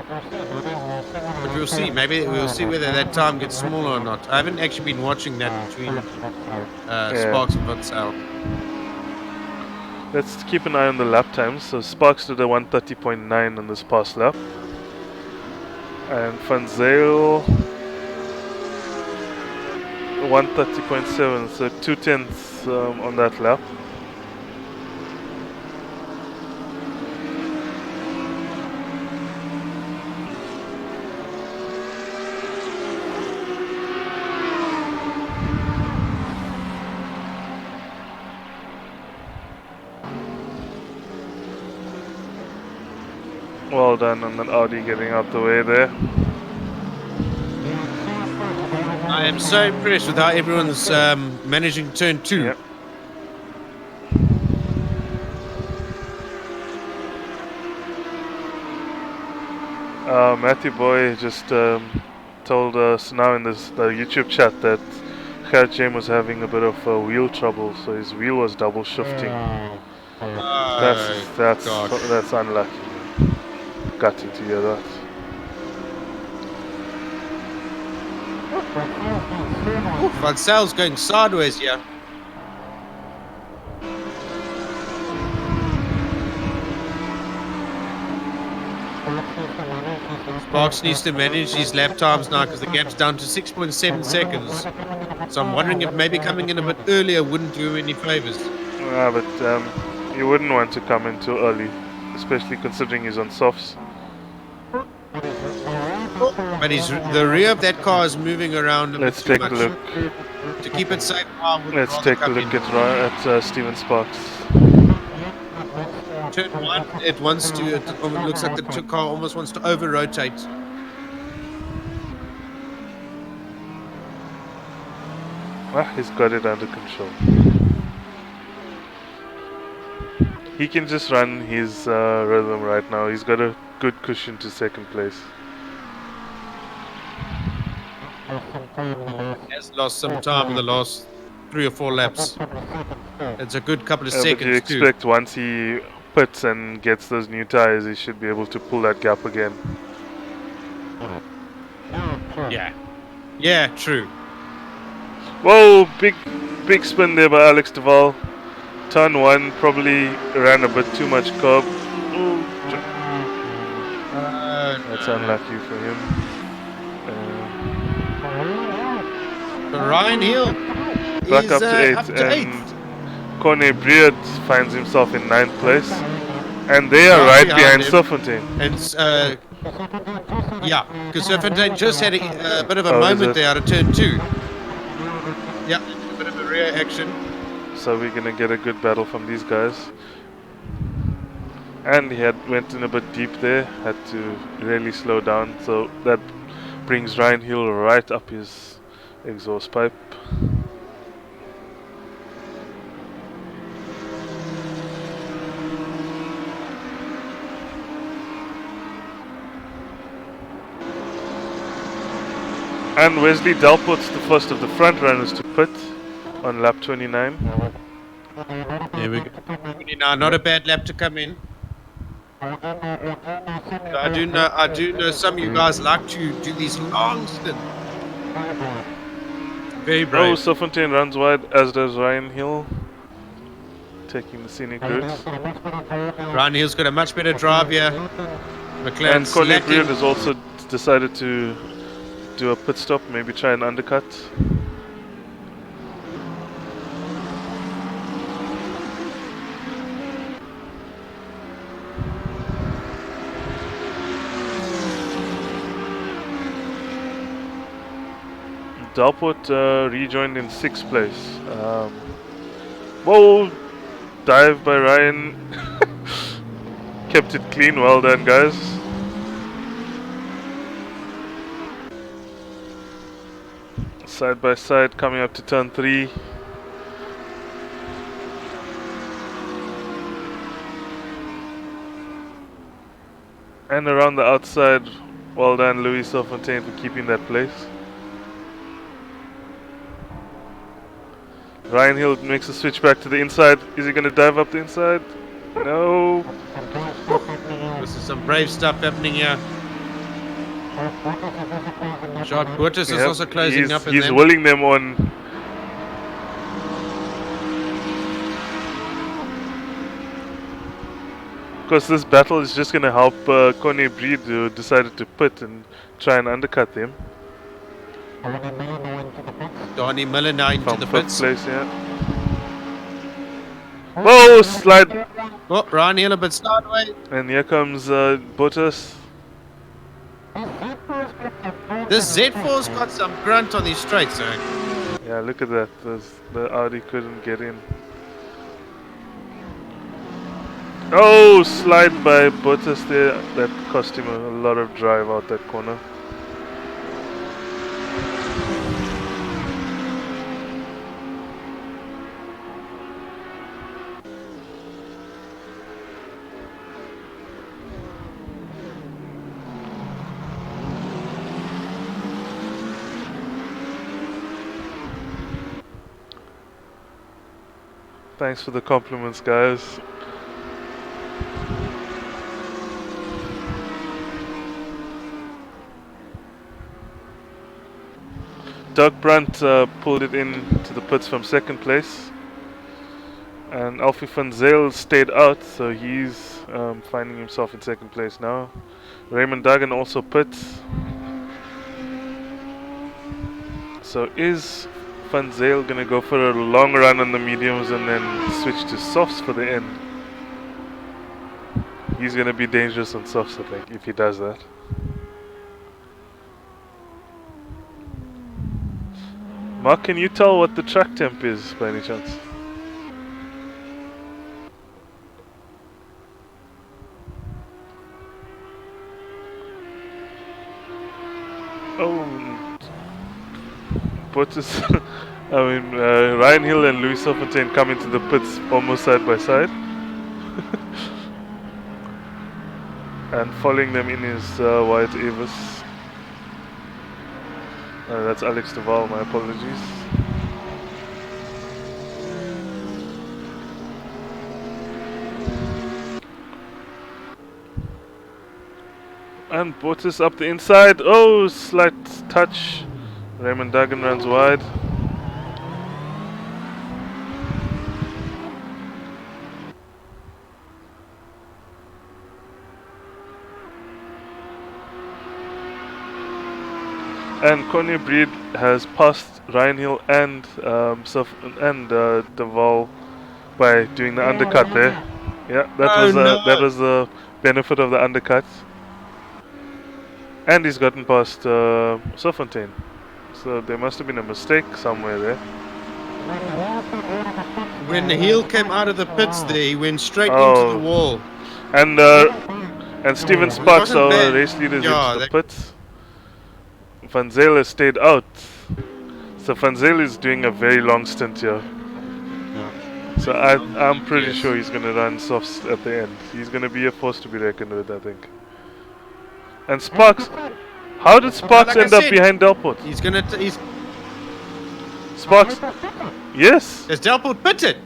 But we'll see. Maybe we'll see whether that time gets smaller or not. I haven't actually been watching that between Sparks and Van Zyl. Let's keep an eye on the lap times. So Sparks did a 1:30.9 on this past lap, and Van Zyl 1:30.7, so 2/10 on that lap. Well done on that Audi getting out the way there. I am so impressed with how everyone's managing turn 2. Yep. Matthew Boy just told us now in the YouTube chat that Gerrit Jem was having a bit of wheel trouble, so his wheel was double shifting. That's unlucky. Gutting to hear that. Van Zyl's going sideways here. Sparks needs to manage his lap times now because the gap's down to 6.7 seconds. So I'm wondering if maybe coming in a bit earlier wouldn't do him any favors. Yeah, but you wouldn't want to come in too early, especially considering he's on softs. But the rear of that car is moving around. Let's take a look. To keep it safe. Let's take a look at Steven Sparks. Turn 1, it wants to. It looks like the car almost wants to over rotate. Well, he's got it under control. He can just run his rhythm right now. He's got a good cushion to second place. Has lost some time in the last 3 or 4 laps. It's a good couple of seconds. But you expect once he pits and gets those new tires, he should be able to pull that gap again. Yeah, true. Whoa, big spin there by Alex Duval. Turn 1 probably ran a bit too much curb. That's unlucky for him. Ryan Hill back up to 8, and Corne Breed finds himself in 9th place, and they are right behind Serfontaine. And because Serfontaine just had a bit of a moment there out of turn 2. Yeah, a bit of a rear action. So we're gonna get a good battle from these guys. And he went in a bit deep there, had to really slow down, so that brings Ryan Hill right up his exhaust pipe. And Wesley Delport's the first of the front runners to pit on lap 29. There we go. 29, not a bad lap to come in. I do know some of you guys like to do these long stints. Very Oh, brave. Sofontaine runs wide, as does Ryan Hill, taking the scenic route. Ryan Hill's got a much better drive here. And McLaren's Connie lacking. Breed has also decided to do a pit stop, maybe try an undercut. Dalport rejoined in 6th place. Whoa! Dive by Ryan. Kept it clean, well done guys. Side by side coming up to turn 3. And around the outside, well done Louis Sofontaine for keeping that place. Ryan Hill makes a switch back to the inside. Is he going to dive up the inside? No. This is some brave stuff happening here. Jadwat is also closing up. He's willing them on. Because this battle is just going to help Connie Breed, who decided to pit and try and undercut them. Donnie Miller now into the pits. Place, yeah. Whoa, slide! Oh, Ryan Hill a bit sideways. And here comes Bottas. This Z4's got some grunt on these straights, eh? Yeah, look at that. The Audi couldn't get in. Oh, slide by Bottas there. That cost him a lot of drive out that corner. Thanks for the compliments, guys. Doug Brandt pulled it in to the pits from 2nd place. And Alfie van Zyl stayed out, so he's finding himself in 2nd place now. Raymond Duggan also pits. So is Van Zyl gonna go for a long run on the mediums and then switch to softs for the end? He's gonna be dangerous on softs, I think, if he does that. Mark, can you tell what the track temp is by any chance? Oh, Bottas. I mean, Ryan Hill and Louis Sofontaine come into the pits almost side by side. And following them in is Wyatt Avis. That's Alex Duval, my apologies. And Bottas up the inside. Oh, slight touch. Raymond Duggan runs wide. And Connie Breed has passed Ryan Hill and Duval by doing the undercut there. Yeah, that was the benefit of the undercut. And he's gotten past Sofontaine. So there must have been a mistake somewhere there. When the heel came out of the pits there, he went straight into the wall. And Steven Sparks, our race leader, is into the pits. Van Zyl has stayed out. So Van Zyl is doing a very long stint here. So I'm pretty sure he's going to run softs at the end. He's going to be a force to be reckoned with, I think. And Sparks, how did Sparks end up behind Delport? He's Sparks, yes. Is Delport pitted?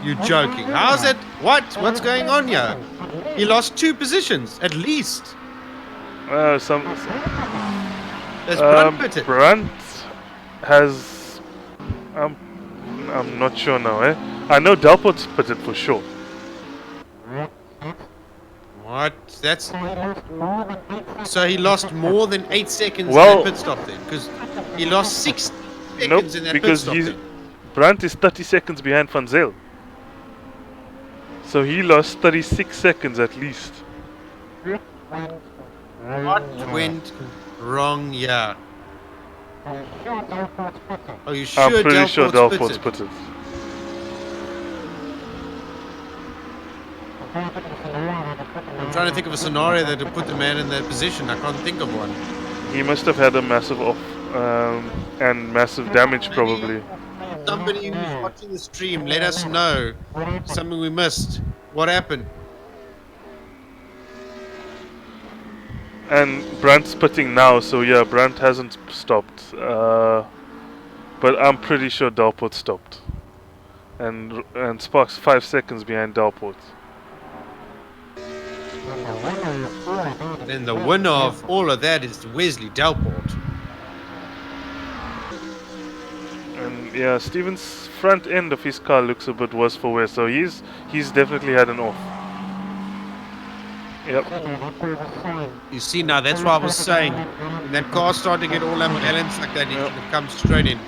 You're joking. How's it? What? What's going on here? He lost 2 positions, at least. As Brunt put it. Brunt has. I'm not sure now. I know Delport's put it for sure. What? That's so he lost more than 8 seconds in Well- that pit stop then, because he lost 6 Nope, seconds in that pit because stop. he's Then. Brunt is 30 seconds behind Van Zyl. So he lost 36 seconds at least. What went wrong here? Are you sure? I'm pretty sure Delport's Delport's put it. I'm trying to think of a scenario that would put the man in that position. I can't think of one. He must have had a massive off and massive damage probably. Somebody who's watching the stream, let us know something we missed. What happened? And Brunt's putting now, so yeah, Brunt hasn't stopped. But I'm pretty sure Delport stopped. And Spark's 5 seconds behind Delport. Then the winner of all of that is Wesley Delport. And yeah, Steven's front end of his car looks a bit worse for wear, so he's definitely had an off. Yep. You see now, that's what I was saying. When that car started to get all unbalanced like that, it comes straight in.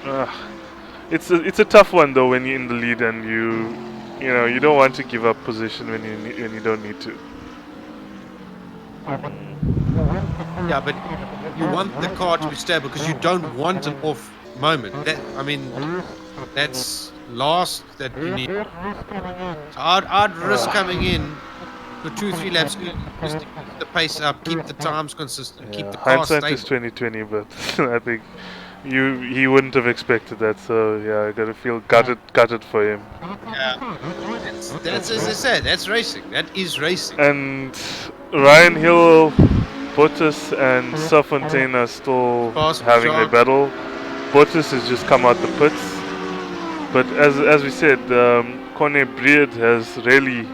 It's a tough one though when you're in the lead and you don't want to give up position when you don't need to. Yeah, but you want the car to be stable because you don't want an off moment. That's last that you need. So I'd risk coming in for 2-3 laps just to keep the pace up, keep the times consistent, keep the car Hindsight stable. is 2020, but I think he wouldn't have expected that. So yeah, I gotta feel gutted for him. Yeah, that's as I said. That's racing. That is racing. And Ryan Hill, Bottas, and Serfontaine are still having a battle. Bottas has just come out the pits, but as we said, Corne Breed has really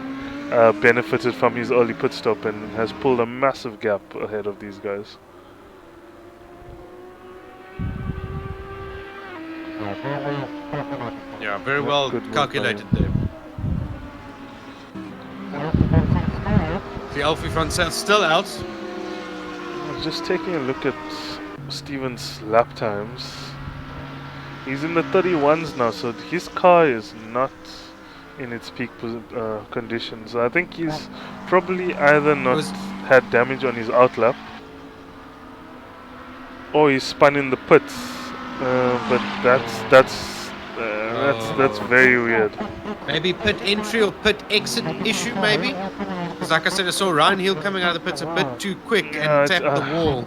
benefited from his early pit stop and has pulled a massive gap ahead of these guys. Yeah, very well calculated there. The Alfie front set still out. Just taking a look at Steven's lap times. He's in the 31s now, so his car is not in its peak conditions. I think he's probably either not had damage on his outlap, or he's spun in the pits. But that's very weird. Maybe pit entry or pit exit issue, maybe? Because like I said, I saw Ryan Hill coming out of the pits a bit too quick and tapped the wall.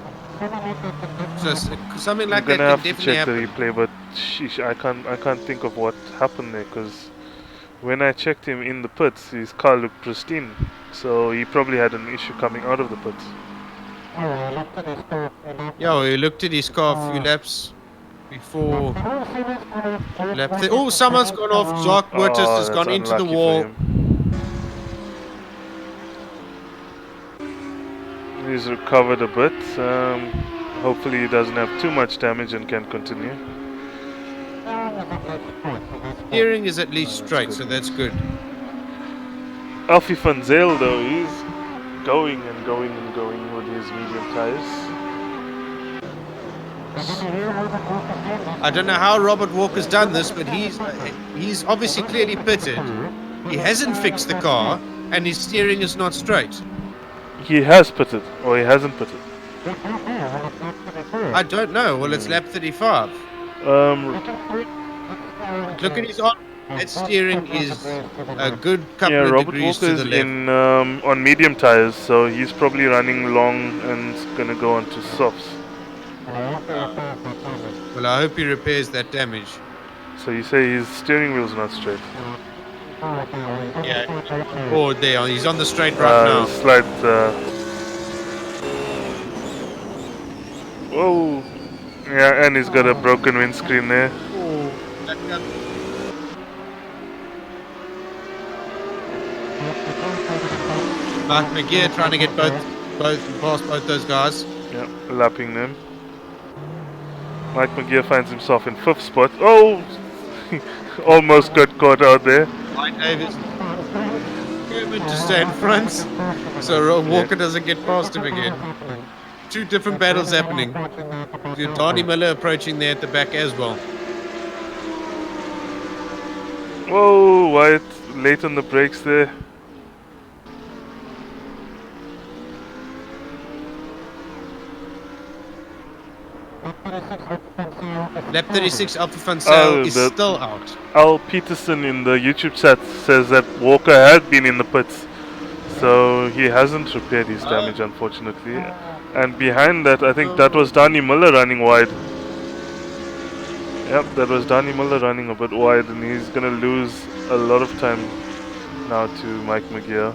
So something like I'm gonna that have can to definitely check happen. the replay, but sheesh, I can't think of what happened there, because when I checked him in the pits, his car looked pristine, so he probably had an issue coming out of the pits. Yeah, we looked at his car a few laps before lap. Oh, someone's gone off. Jacques Wirtus has gone into the wall. He's recovered a bit. Hopefully he doesn't have too much damage and can continue. Steering is at least straight, so that's good. Alfie van Zyl though, he's going and going and going with his medium tires. I don't know how Robert Walker's done this, but he's obviously clearly pitted. He hasn't fixed the car, and his steering is not straight. He has pitted, or he hasn't pitted. I don't know. Well, it's lap 35. Look at his on. That steering is a good couple of Robert degrees Walker to the is left. in on medium tires, so he's probably running long and gonna go onto softs. Well, I hope he repairs that damage. So you say his steering wheel's not straight? Yeah. Oh, there. He's on the straight right now. Slight. Whoa. Yeah, and he's got a broken windscreen there. Mark McGear trying to get past both those guys. Yeah, lapping them. Mike McGear finds himself in 5th spot. Oh! Almost got caught out there. Ryan Davis determined to stay in front, so Walker doesn't get past him again. Two different battles happening. Donnie Miller approaching there at the back as well. Whoa, Wyatt late on the brakes there. Lap 36, Alpha Fansel is the- still out. Al Peterson in the YouTube chat says that Walker had been in the pits, so he hasn't repaired his damage, unfortunately. And behind that, I think that was Danny Miller running wide. Yep, that was Danny Miller running a bit wide, and he's gonna lose a lot of time now to Mike McGear.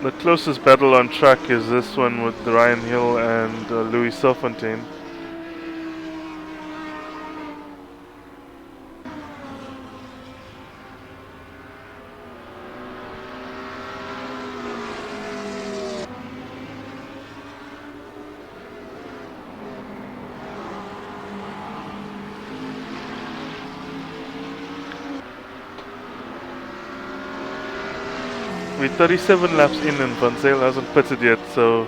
The closest battle on track is this one with Ryan Hill and Louis Serfontaine. We're 37 laps in and Van Zyl hasn't pitted yet, so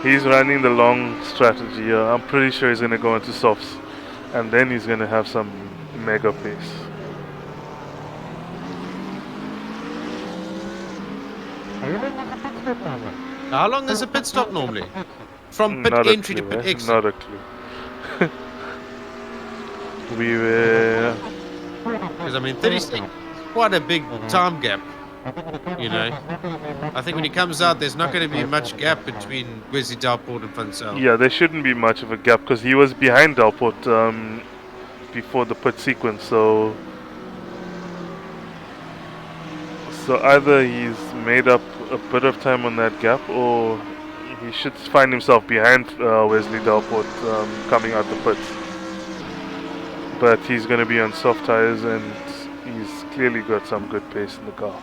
he's running the long strategy. I'm pretty sure he's going to go into softs, and then he's going to have some mega pace. How long is a pit stop normally? From pit Not entry a clue, to pit exit? Not a clue. We were... Because I mean, 36 is quite a big time gap. You know, I think when he comes out, there's not going to be much gap between Wesley Dalport and Fansel. Yeah, there shouldn't be much of a gap because he was behind Dalport before the pit sequence, so either he's made up a bit of time on that gap, or he should find himself behind Wesley Dalport coming out the pits. But he's going to be on soft tires, and he's clearly got some good pace in the car.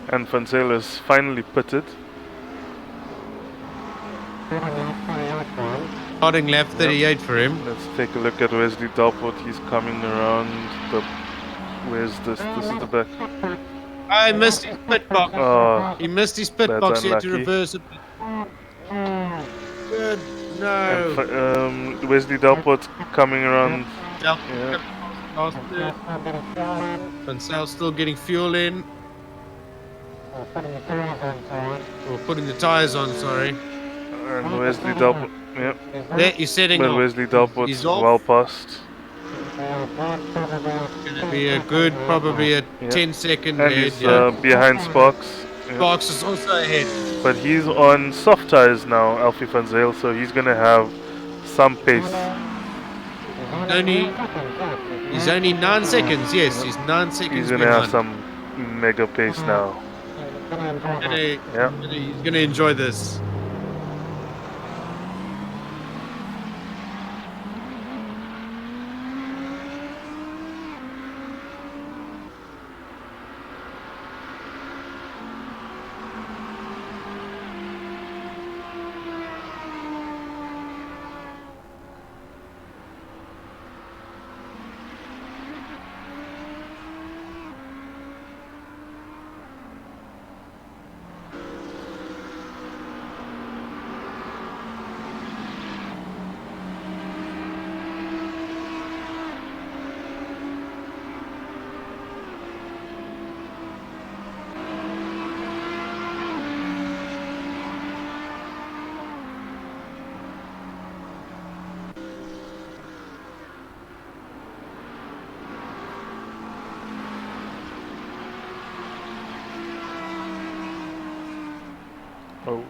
And Fansel is finally pitted. Starting lap 38 for him. Let's take a look at Wesley Dalport. He's coming around the... Where's this? This is the back. I missed his pit box. Oh, He missed his pit that's box. He had to unlucky. reverse it. Good. No. and Wesley Dalport's coming around. Yeah. Fansel still getting fuel in. Or putting the tires on, sorry. And Wesley Dalport... Yeah. There, he's setting But off. Wesley Dalport's He's off. well past. Going to be a good, probably a 10-second And lead. he's Yeah. behind Sparks. Yeah. Sparks is also ahead. But he's on soft tires now, Alfie Van Zyl, so he's going to have some pace. He's only 9 seconds. Yes, he's 9 seconds. He's going to have some mega pace now. He's going to enjoy this. Oh,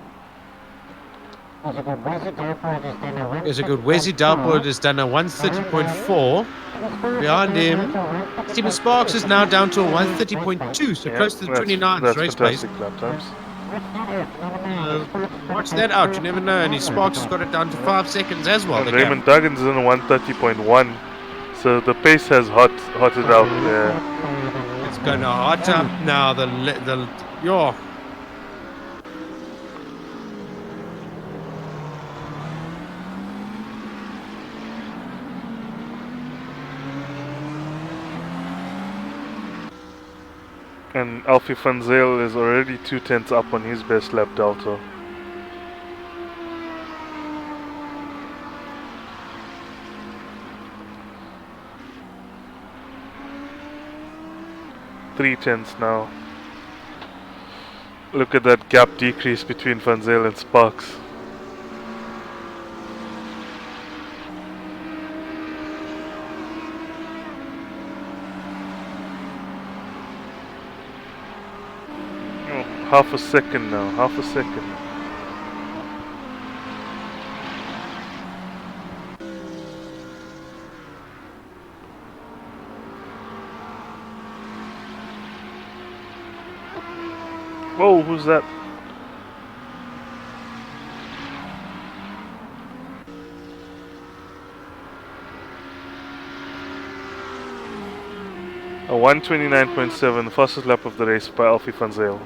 There's a good Wesley Dalport has done a 130.4. Behind him, Stephen Sparks is now down to a 130.2, so yeah, close to the 29th that's race pace. fantastic lap times. Watch that out, you never know. And his Sparks has got it down to 5 seconds as well. And The Raymond gap. Duggins is in a 130.1, so the pace has hotted out there. It's going to hot up now. Yo. And Alfie Van Zyl is already 2/10 up on his best lap delta. Three tenths now. Look at that gap decrease between Van Zyl and Sparks. Oh, half a second now, half a second. Whoa, who's that? A 129.7, the fastest lap of the race by Alfie Van Zyl.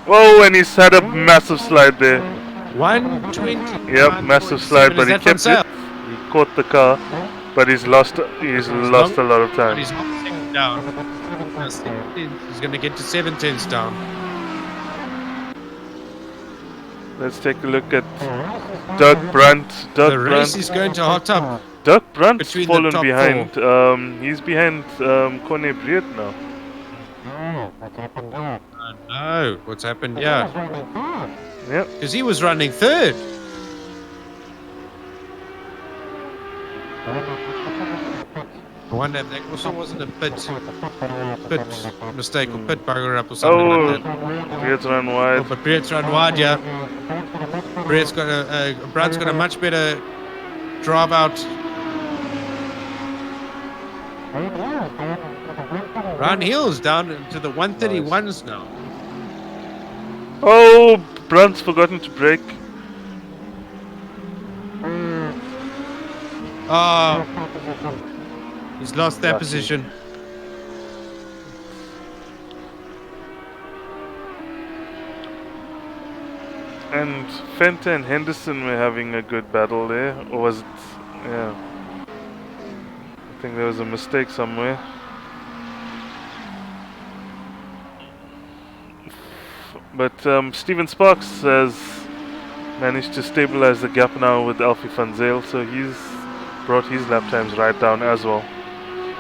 Whoa, and he's had a massive slide there. 120. Yep, massive slide, but he kept it. He caught the car, but he's lost a lot of time. He's not second down. He's going to get to 7 tenths down. Let's take a look at Doug Brandt. The race is going to hot up. Doug Brandt's between the fallen top behind. He's behind Corne Breed now. I know what's happened. Yeah, Yep. because he was running third. I wonder if that also wasn't a pit mistake or pit bugger up or something like that. Breed's run wide. Oh, but Breed's run wide, yeah. Breed's got Brandt's got a much better drive out. Ryan Hill's down to the 131s now. Oh, Brandt's forgotten to brake. Oh, he's lost that position. And Fenta and Henderson were having a good battle there. Or was it? Yeah. I think there was a mistake somewhere. But Stephen Sparks has managed to stabilize the gap now with Alfie Van Zyl, so he's brought his lap times right down as well.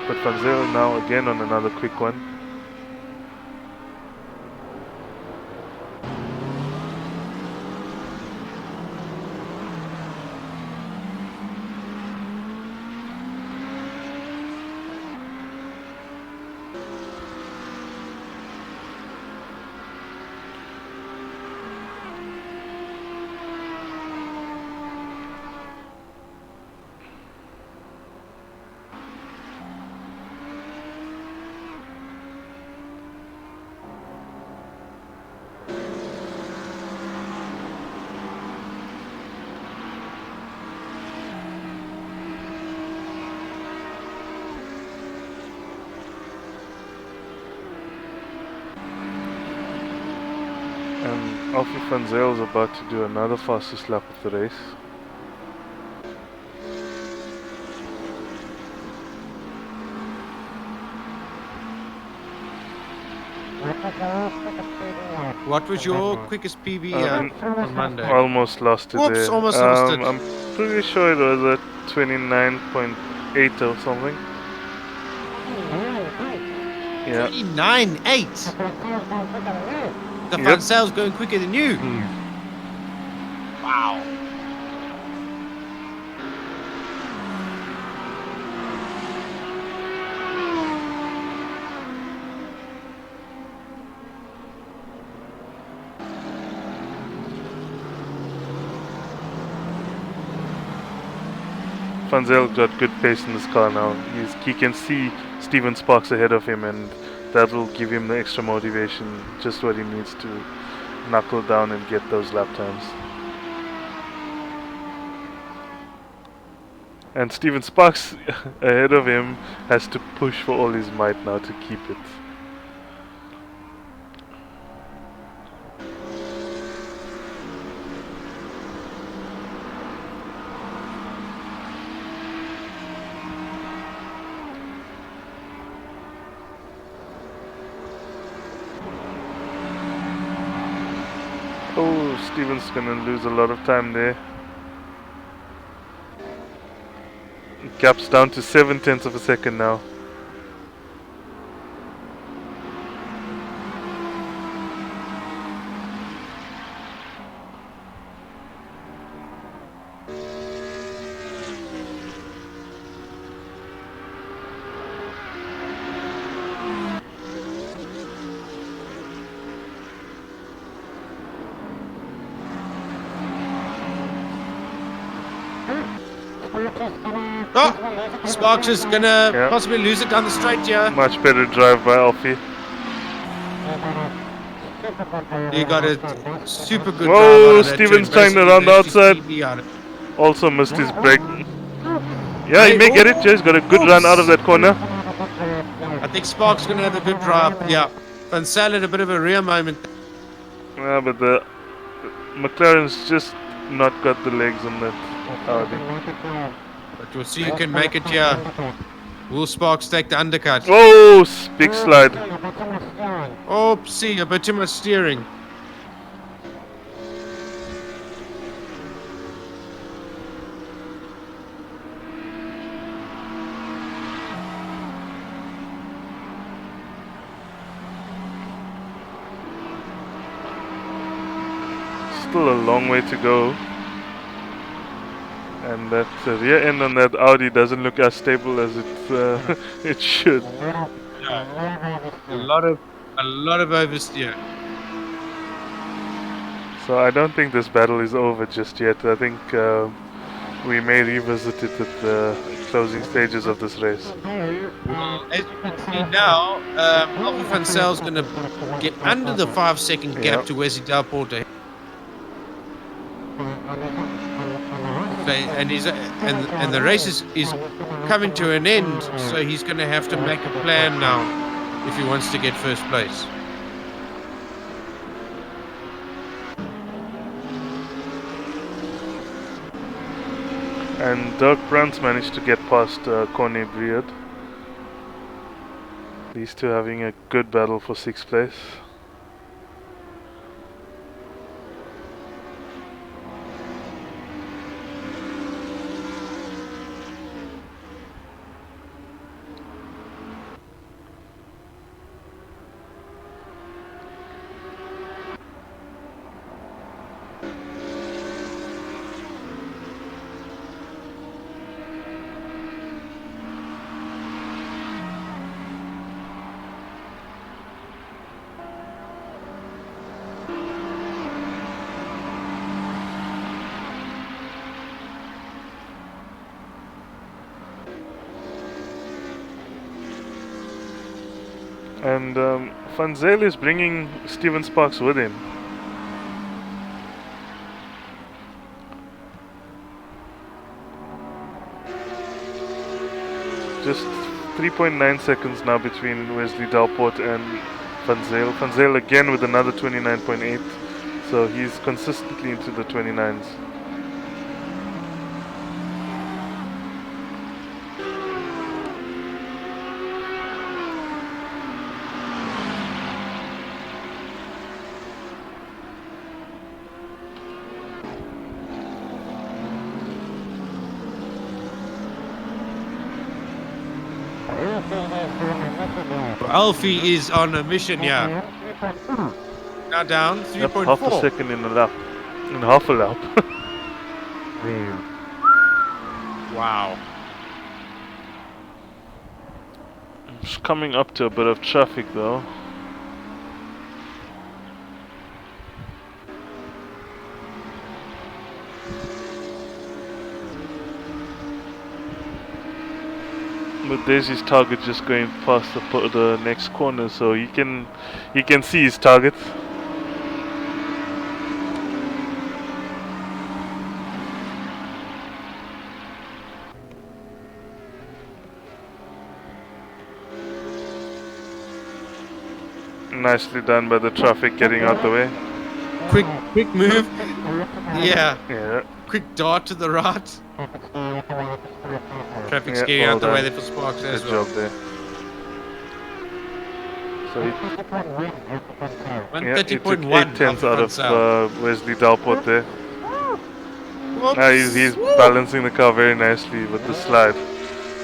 But Van Zyl now again on another quick one. And Alfie Van Zyl is about to do another fastest lap of the race. What was your quickest PB on Monday? Almost lost it Whoops, there. almost lost it. I'm pretty sure it was a 29.8 or something. Yeah. 29.8. The Van Zy's going quicker than you. Wow. Van Zyl got good pace in this car now. He can see Steven Sparks ahead of him, and that will give him the extra motivation, just what he needs to knuckle down and get those lap times. And Steven Sparks ahead of him has to push for all his might now to keep it. Oh, Steven's gonna lose a lot of time there. Gap's down to 0.7 of a second now. Oh, Sparks is gonna possibly lose it down the straight here. Much better drive by Alfie. He got a super good drive. Oh, Steven's trying to run the outside. Also missed his break. Yeah, he may get it. He's got a good run out of that corner. I think Sparks gonna have a good drive. Yeah, Van Zyl had a bit of a rear moment. Yeah, but the McLaren's just not got the legs on that Audi. But we'll see who can make it here. Will Sparks take the undercut? Oh, big slide. Oopsie, a bit too much steering. Still a long way to go. And that rear end on that Audi doesn't look as stable as it it should. A lot of oversteer. So I don't think this battle is over just yet. I think we may revisit it at the closing stages of this race. Well, as you can see now, Alfie Van Zyl's going to get under the 5-second gap to Wesley Delporte. And the race is coming to an end, so he's going to have to make a plan now if he wants to get first place. And Dirk Brandt's managed to get past Corne Briard. These two having a good battle for 6th place. And Van Zyl is bringing Steven Sparks with him. Just 3.9 seconds now between Wesley Delporte and Van Zyl. Van Zyl again with another 29.8. So he's consistently into the 29s. Alfie is on a mission here. Now down 3.4. Half a second in a lap. In half a lap. Wow. It's coming up to a bit of traffic though. But there's his target just going past the next corner, so he can see his target. Nicely done by the traffic getting out the way. Quick move. Yeah. Yeah. Quick dart to the right. Traffic's Yeah, getting well out the way done. there for Sparks as Good well. job there. So he, yeah, he took 130.1 8 tenths out front south. of Wesley Dalport there. Whoops. Now he's Woo. balancing the car very nicely with the slide.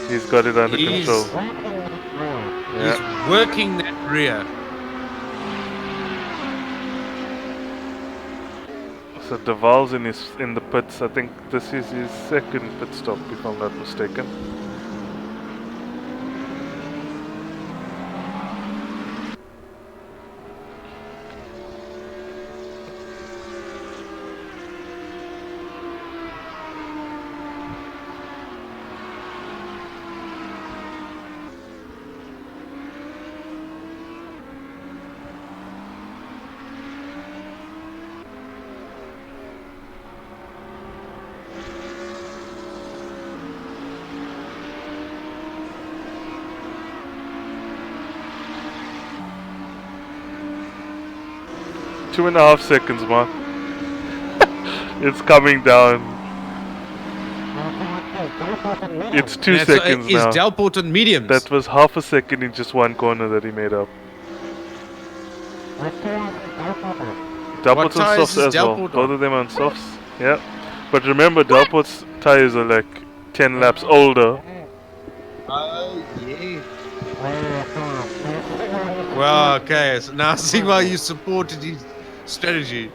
He's got it under control. He's working that rear. So Duval's in the pits. I think this is his second pit stop, if I'm not mistaken. Two and a half seconds, Mark. It's coming down. It's 2 seconds Is now. Dalport on mediums? That was half a second in just one corner that he made up. Dalport's on softs as well. Both of them on softs. Yeah. But remember, Dalport's tires are like 10 laps older. Oh, yeah. Well, okay. So now I see why you supported his strategy.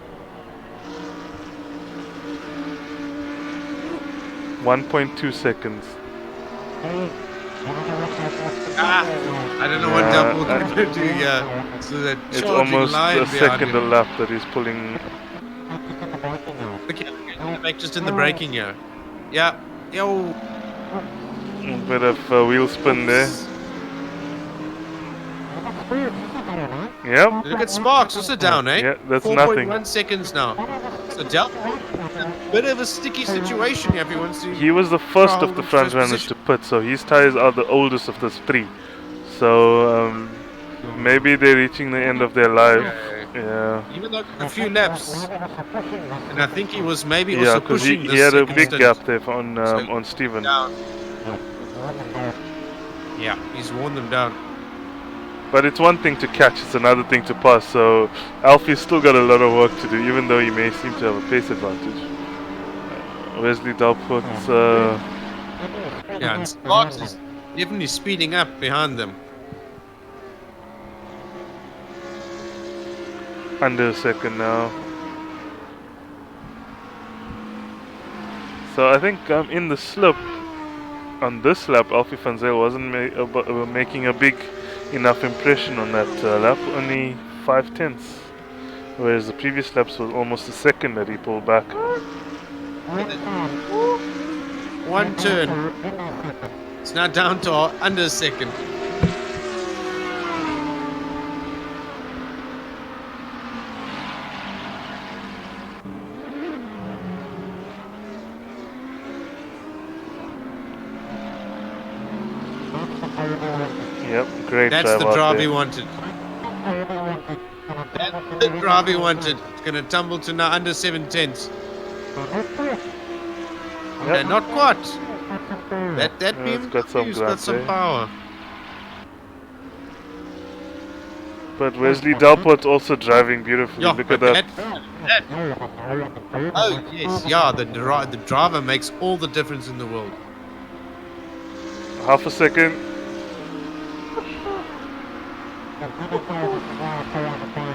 1.2 seconds. I don't know what Dalport is going to do here. So that It's charging almost line a second a him. lap that he's pulling. Okay, back just in the braking here. Yeah. Yo. A bit of wheel spin there. Yep. Look at Sparks, also down, eh? Yeah, that's nothing. 4.1 seconds now. So Dalport, a bit of a sticky situation here if he wants to. He was the first of the front runners to pit, so his tires are the oldest of the three. So maybe they're reaching the end of their life. Yeah. Even though a few laps, and I think he was maybe Yeah, also because pushing he this had a second big stint. gap there on Steven. Down. Yeah, he's worn them down. But it's one thing to catch, it's another thing to pass. So Alfie's still got a lot of work to do, even though he may seem to have a pace advantage. Wesley Dalport's Yeah, and Sparks is definitely speeding up behind them. under a second now. So I think in the slip on this lap, Alfie van Zyl wasn't making a big enough impression on that lap, only 5/10, whereas the previous laps was almost a second that he pulled back. One turn. It's now down to under a second. Yep, great That's drive the out drive there. he wanted. That's the drive he wanted. It's going to tumble to now under 7/10. Yep. And not quite. That It's got some BMW's glance got some there. power. But Wesley Dalport's also driving beautifully. Look at that. Oh yes, yeah. The driver makes all the difference in the world. Half a second. You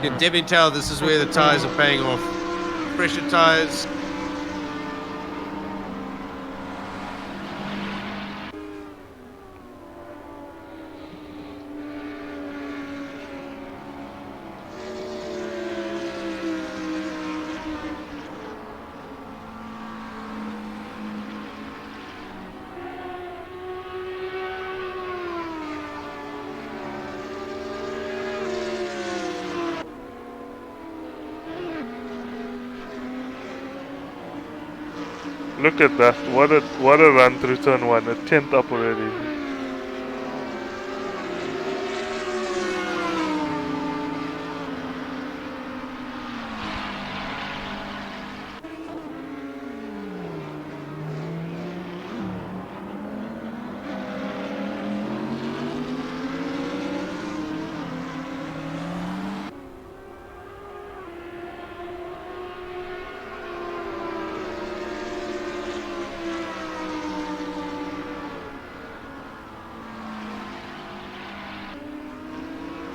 can definitely tell this is where the tires are paying off. Pressure tires. Look at that. What a run through turn 1. A 10th up already.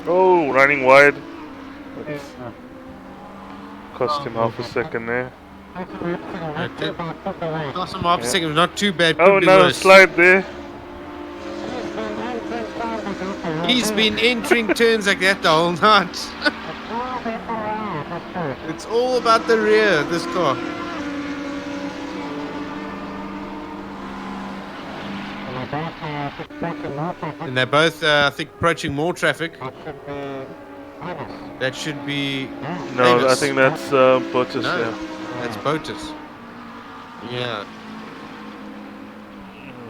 Oh, running wide. That's cost him half a second there. Cost him half a second. Not too bad. Oh, Could be no, worse. slide there. He's been entering turns like that the whole night. It's all about the rear, this car. And they're both, I think, approaching more traffic. That should be. No, Davis. I think that's Bottas, No, yeah. that's Bottas. Yeah.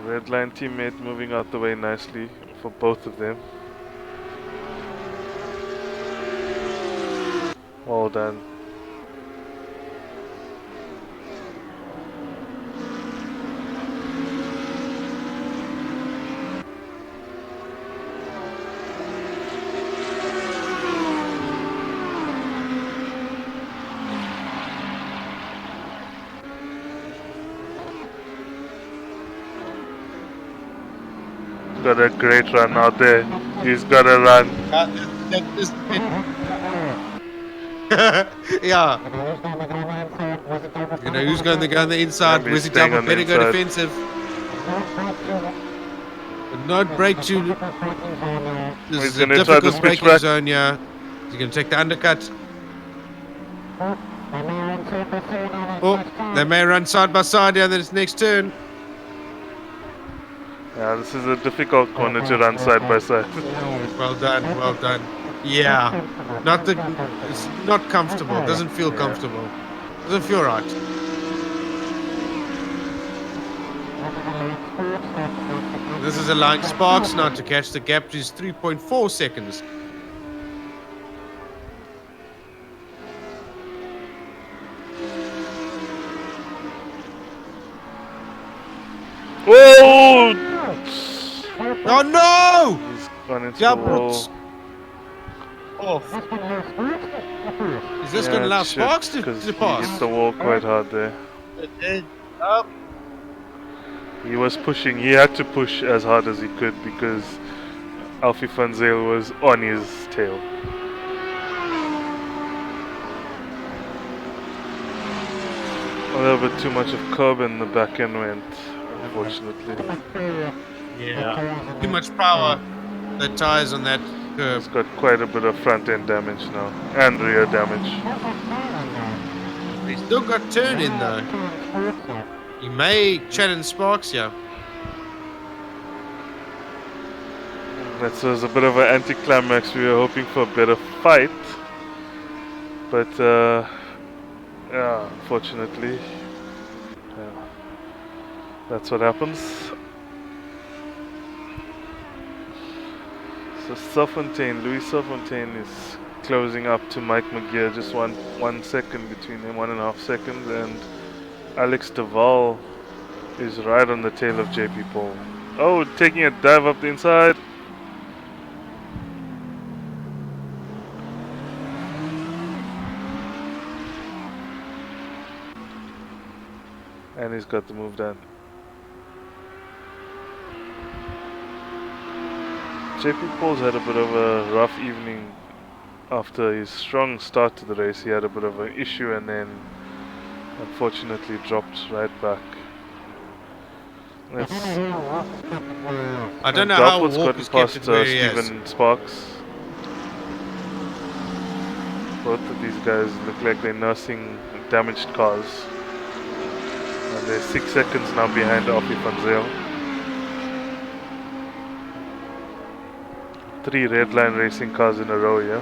Red line teammate moving out the way nicely for both of them. Well done. Got a great run out there. He's got a run. Yeah. You know who's going to go on the inside? Maybe Where's the staying double? on the Better go inside. defensive. But not brake too. This He's is a gonna try the difficult switch braking back. zone. Yeah. He's going to take the undercut. Oh, they may run side by side here. This next turn. Yeah, this is a difficult corner to run side by side. Well done. Well done. Yeah. Not the. It's not comfortable. It doesn't feel comfortable. Doesn't feel right. This is allowing Sparks now to catch the gap to 3.4 seconds. Whoa! Oh no! He's gone into the Jadwat wall. off. Is this Yeah, going to allow it should, Sparks to 'cause he pass? hit the wall quite hard there. It did. Up. He was pushing. He had to push as hard as he could because Alfie van Zyl was on his tail. A little bit too much of curb and the back end went, unfortunately. Yeah. Too much power. The tires on that curve. He's got quite a bit of front end damage now and rear damage. He's still got turn in though. He may challenge Sparks here. That was a bit of an anticlimax. We were hoping for a better fight, but yeah, unfortunately, yeah, that's what happens. So Louis Serfontaine is closing up to Mike McGear, just one second between them, 1.5 seconds, and Alex Duval is right on the tail of JP Paul. Oh, taking a dive up the inside. And he's got the move done. JP Paul's had a bit of a rough evening after his strong start to the race. He had a bit of an issue and then unfortunately dropped right back. I don't know how Jadwat's Walker's gotten kept past it where he is. Steven Sparks. Both of these guys look like they're nursing damaged cars. And they're 6 seconds now behind Alfie van Zyl. 3 red line racing cars in a row, yeah.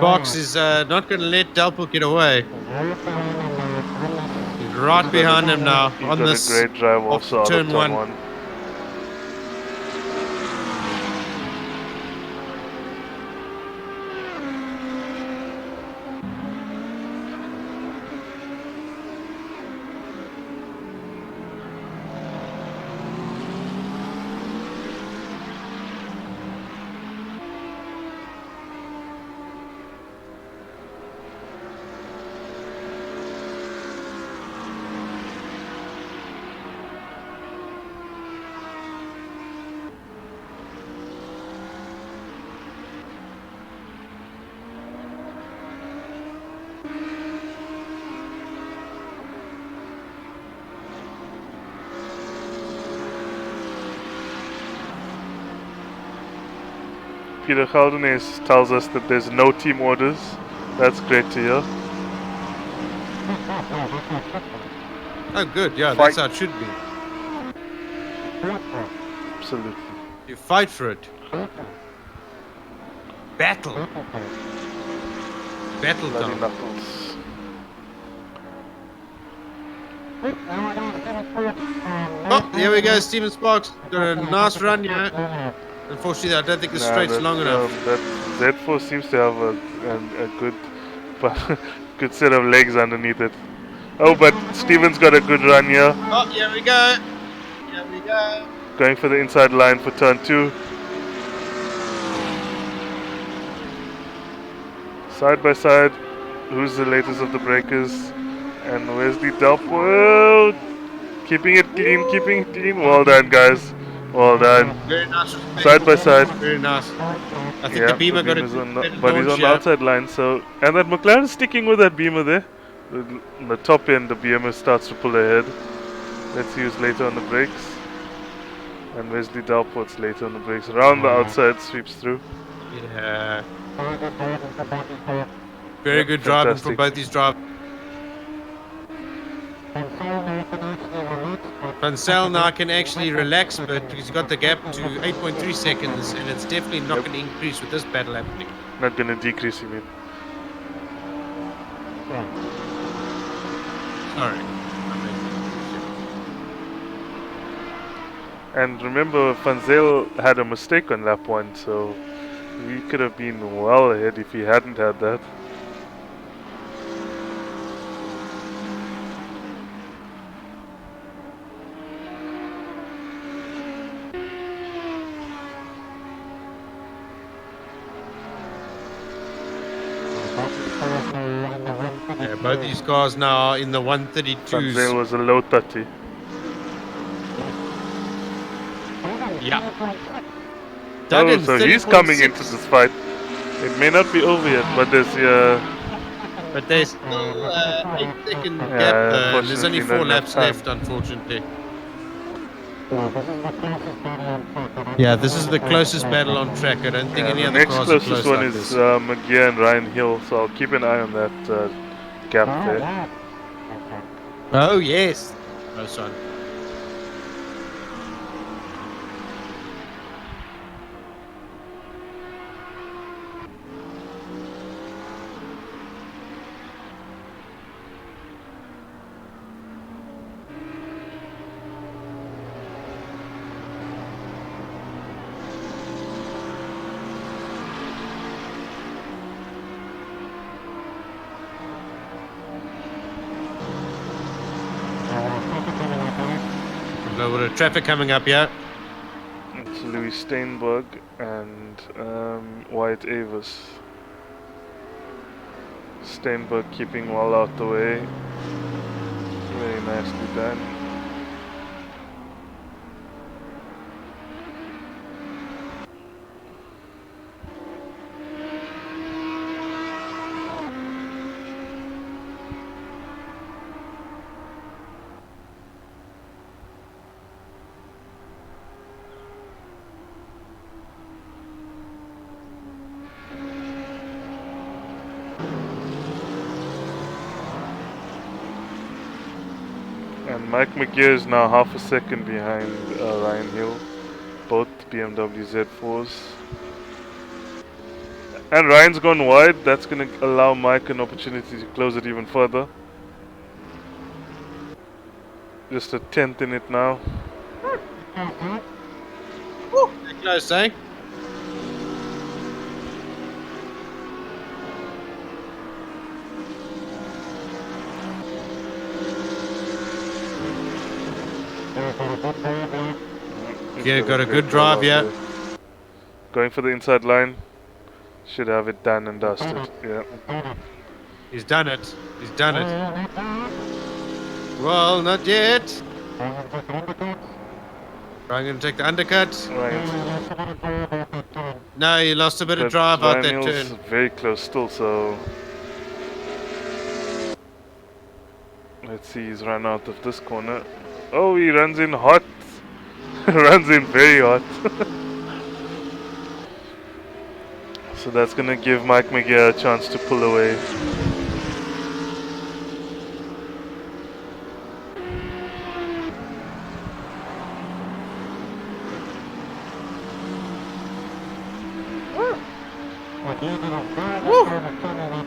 Box is not going to let Delpo get away. He's right behind him now He's on got this a great drive off also out turn of turn one. 1. Peter Holden-Jones tells us that there's no team orders. That's great to hear. Oh, good. Yeah, Fight. that's how it should be. Absolutely. You fight for it. Battle. Battle Bloody time. knuckles. Oh, there we go. Steven Sparks got a nice run here. Unfortunately, I don't think the straight's long enough. That Z4 seems to have a good good set of legs underneath it. Oh, but Steven's got a good run here. Oh, here we go. Here we go. Going for the inside line for turn 2. Side by side. Who's the latest of the breakers? And where's the Delpo? Keeping it clean, keeping it clean. Well done, guys. Well done. Very nice. Side by side. Very nice. I think the Beamer got a but he's on the outside line, so and that McLaren's sticking with that Beamer there. On the top end, the Beamer starts to pull ahead. Let's see who's later on the brakes. And Wesley Dalport's later on the brakes. Around the outside, sweeps through. Yeah. Very good driving from both these drivers. Van Zel now can actually relax a bit because he's got the gap to 8.3 seconds, and it's definitely not going to increase with this battle happening. Not going to decrease, you mean? Sorry. And remember, Van Zel had a mistake on lap 1, so we could have been well ahead if he hadn't had that. Yeah, both these cars now are in the 132s. Van Zel was a low 30. Yeah. Oh, so he's coming into this fight. It may not be over yet, but there's But there's still 8-second gap. There's only 4 laps left, unfortunately. Yeah, this is the closest battle on track. I don't think any other cars are close. The next closest one is McGear and Ryan Hill, so I'll keep an eye on that gap there. Oh, yes. Oh, sorry. A little bit of traffic coming up here. It's Louis Steinberg and Wyatt Avis. Steinberg keeping well out the way. Very nicely done. And Mike McGear is now half a second behind Ryan Hill, both BMW Z4s. And Ryan's gone wide. That's going to allow Mike an opportunity to close it even further. Just a tenth in it now. Woo, close, eh? Yeah, got a good drive, yeah. Going for the inside line. Should have it done and dusted. Yeah. He's done it. He's done it. Well, not yet. I'm going to take the undercut. Right. No, he lost a bit of drive out that Ryan Hill's turn. very close still, so let's see, he's run out of this corner. Oh, he runs in hot. Runs in very hot. So that's gonna give Mike McGear a chance to pull away.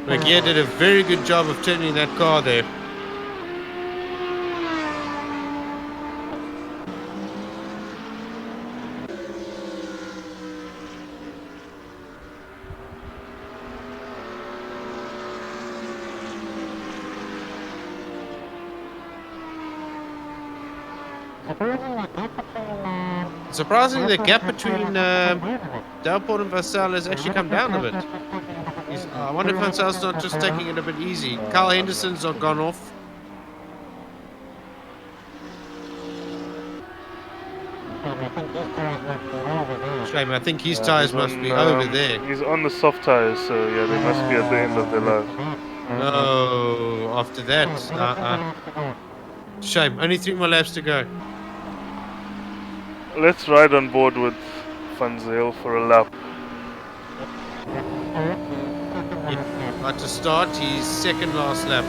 McGear did a very good job of turning that car there. Surprisingly, the gap between Delport and Vassal has actually come down a bit. I wonder if Vasal's not just taking it a bit easy. Carl Henderson's not gone off. Shame, I think his tyres must be over there. He's on the soft tyres, so yeah, they must be at the end of their life. No, after that, Shame, only 3 more laps to go. Let's ride on board with Van Zyl for a lap. But to start, his second last lap.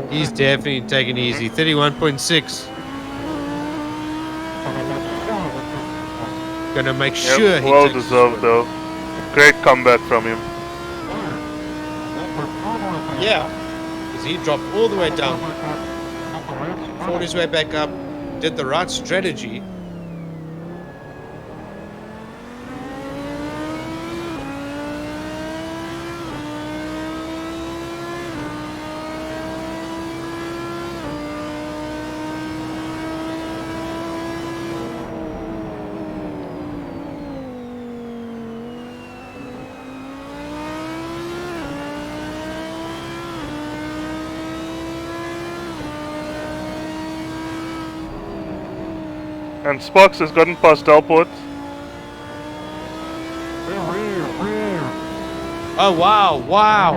He's definitely taking it easy. 31.6. Gonna make sure he well takes deserved though. Great comeback from him. Yeah, because he dropped all the way down, fought his way back up, did the right strategy. And Sparks has gotten past Delport. Oh wow, wow.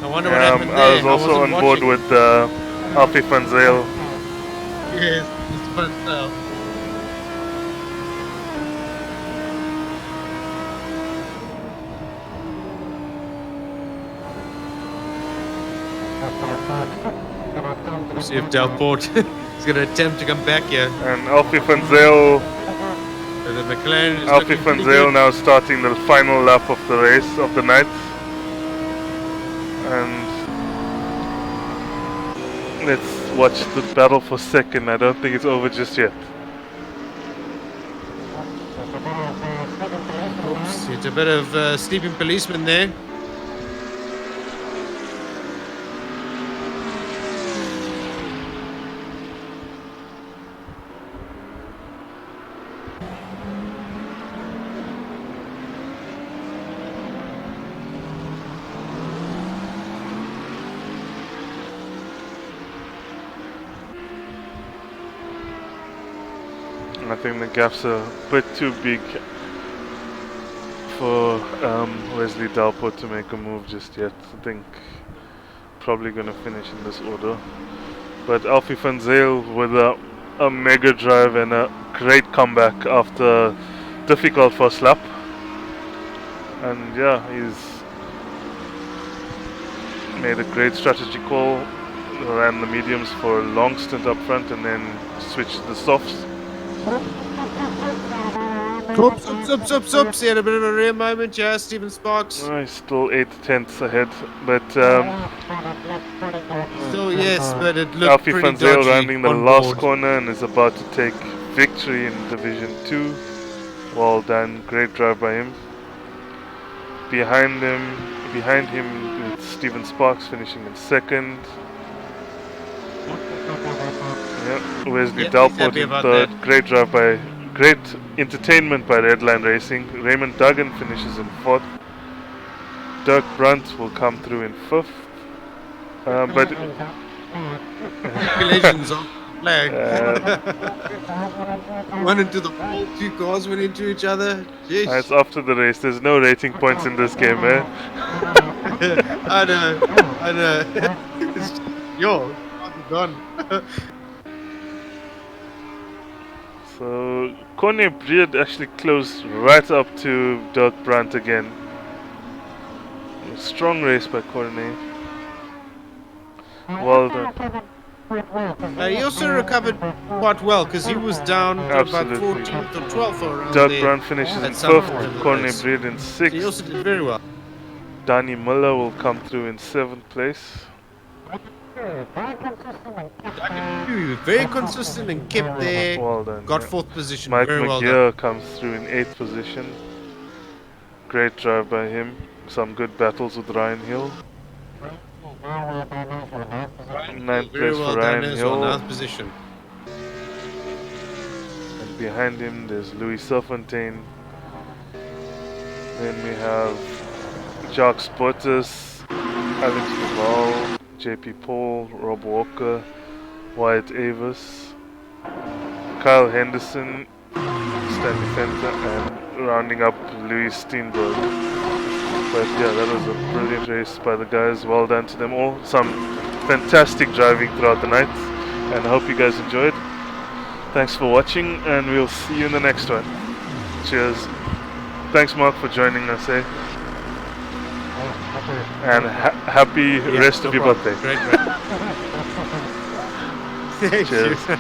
I wonder what happened there. I was also on board with Alfie Van Zyl. Yes, it's fun stuff. See if Delport is going to attempt to come back here. And Alfie Van Zyl. So the McLaren is Alfie Van Zyl now starting the final lap of the race of the night. And let's watch the battle for second. I don't think it's over just yet. Oops, it's a bit of sleeping policeman there. I think the gap's a bit too big for Wesley Delport to make a move just yet. I think probably going to finish in this order. But Alfie Van Zyl with a mega drive and a great comeback after difficult first lap. And yeah, he's made a great strategy call, ran the mediums for a long stint up front and then switched to the softs. Oops. He had a bit of a rear moment here, Stephen Sparks. He's still 8 tenths ahead, but So yes, but it looked Alfie pretty van Zyl dodgy rounding the on last board. corner and is about to take victory in Division 2. Well done, great drive by him. Behind him it's Stephen Sparks finishing in second. Yeah, Wesley Yep, he's Dalport happy in about third. that. Great entertainment by Redline Racing. Raymond Duggan finishes in fourth. Dirk Brunt will come through in fifth. But Collisions on flag. One into the pole, two cars went into each other. it's Jeez. after the race. There's no rating points in this game, eh? I know. It's yo, gone. So Corne Breed actually closed right up to Dirk Brandt again. A strong race by Corne. Well done. He also recovered quite well because he was down to about Absolutely. 14th or 12th or around Dirk there. Brandt finishes in at some point fifth. in the Corne race. Breed in So he also sixth. did very well. Danny Muller will come through in seventh place. He was very consistent and kept there. Well done. Got yeah. fourth position. Mike Very well done. McGear comes through in eighth position. Great drive by him. Some good battles with Ryan Hill. Ninth Very place well for done Ryan as well. Hill. Ninth position. And behind him there's Louis Serfontaine. Then we have Jacques Sportus, Alex Duval, JP Paul, Rob Walker, Wyatt Avis, Kyle Henderson, Stanley Fenter, and rounding up Louis Steenberg. But yeah, that was a brilliant race by the guys. Well done to them all. Some fantastic driving throughout the night, and I hope you guys enjoyed. Thanks for watching, and we'll see you in the next one. Cheers. Thanks, Mark, for joining us, eh? And happy rest of your problem. birthday. Great. Thank Cheers. you.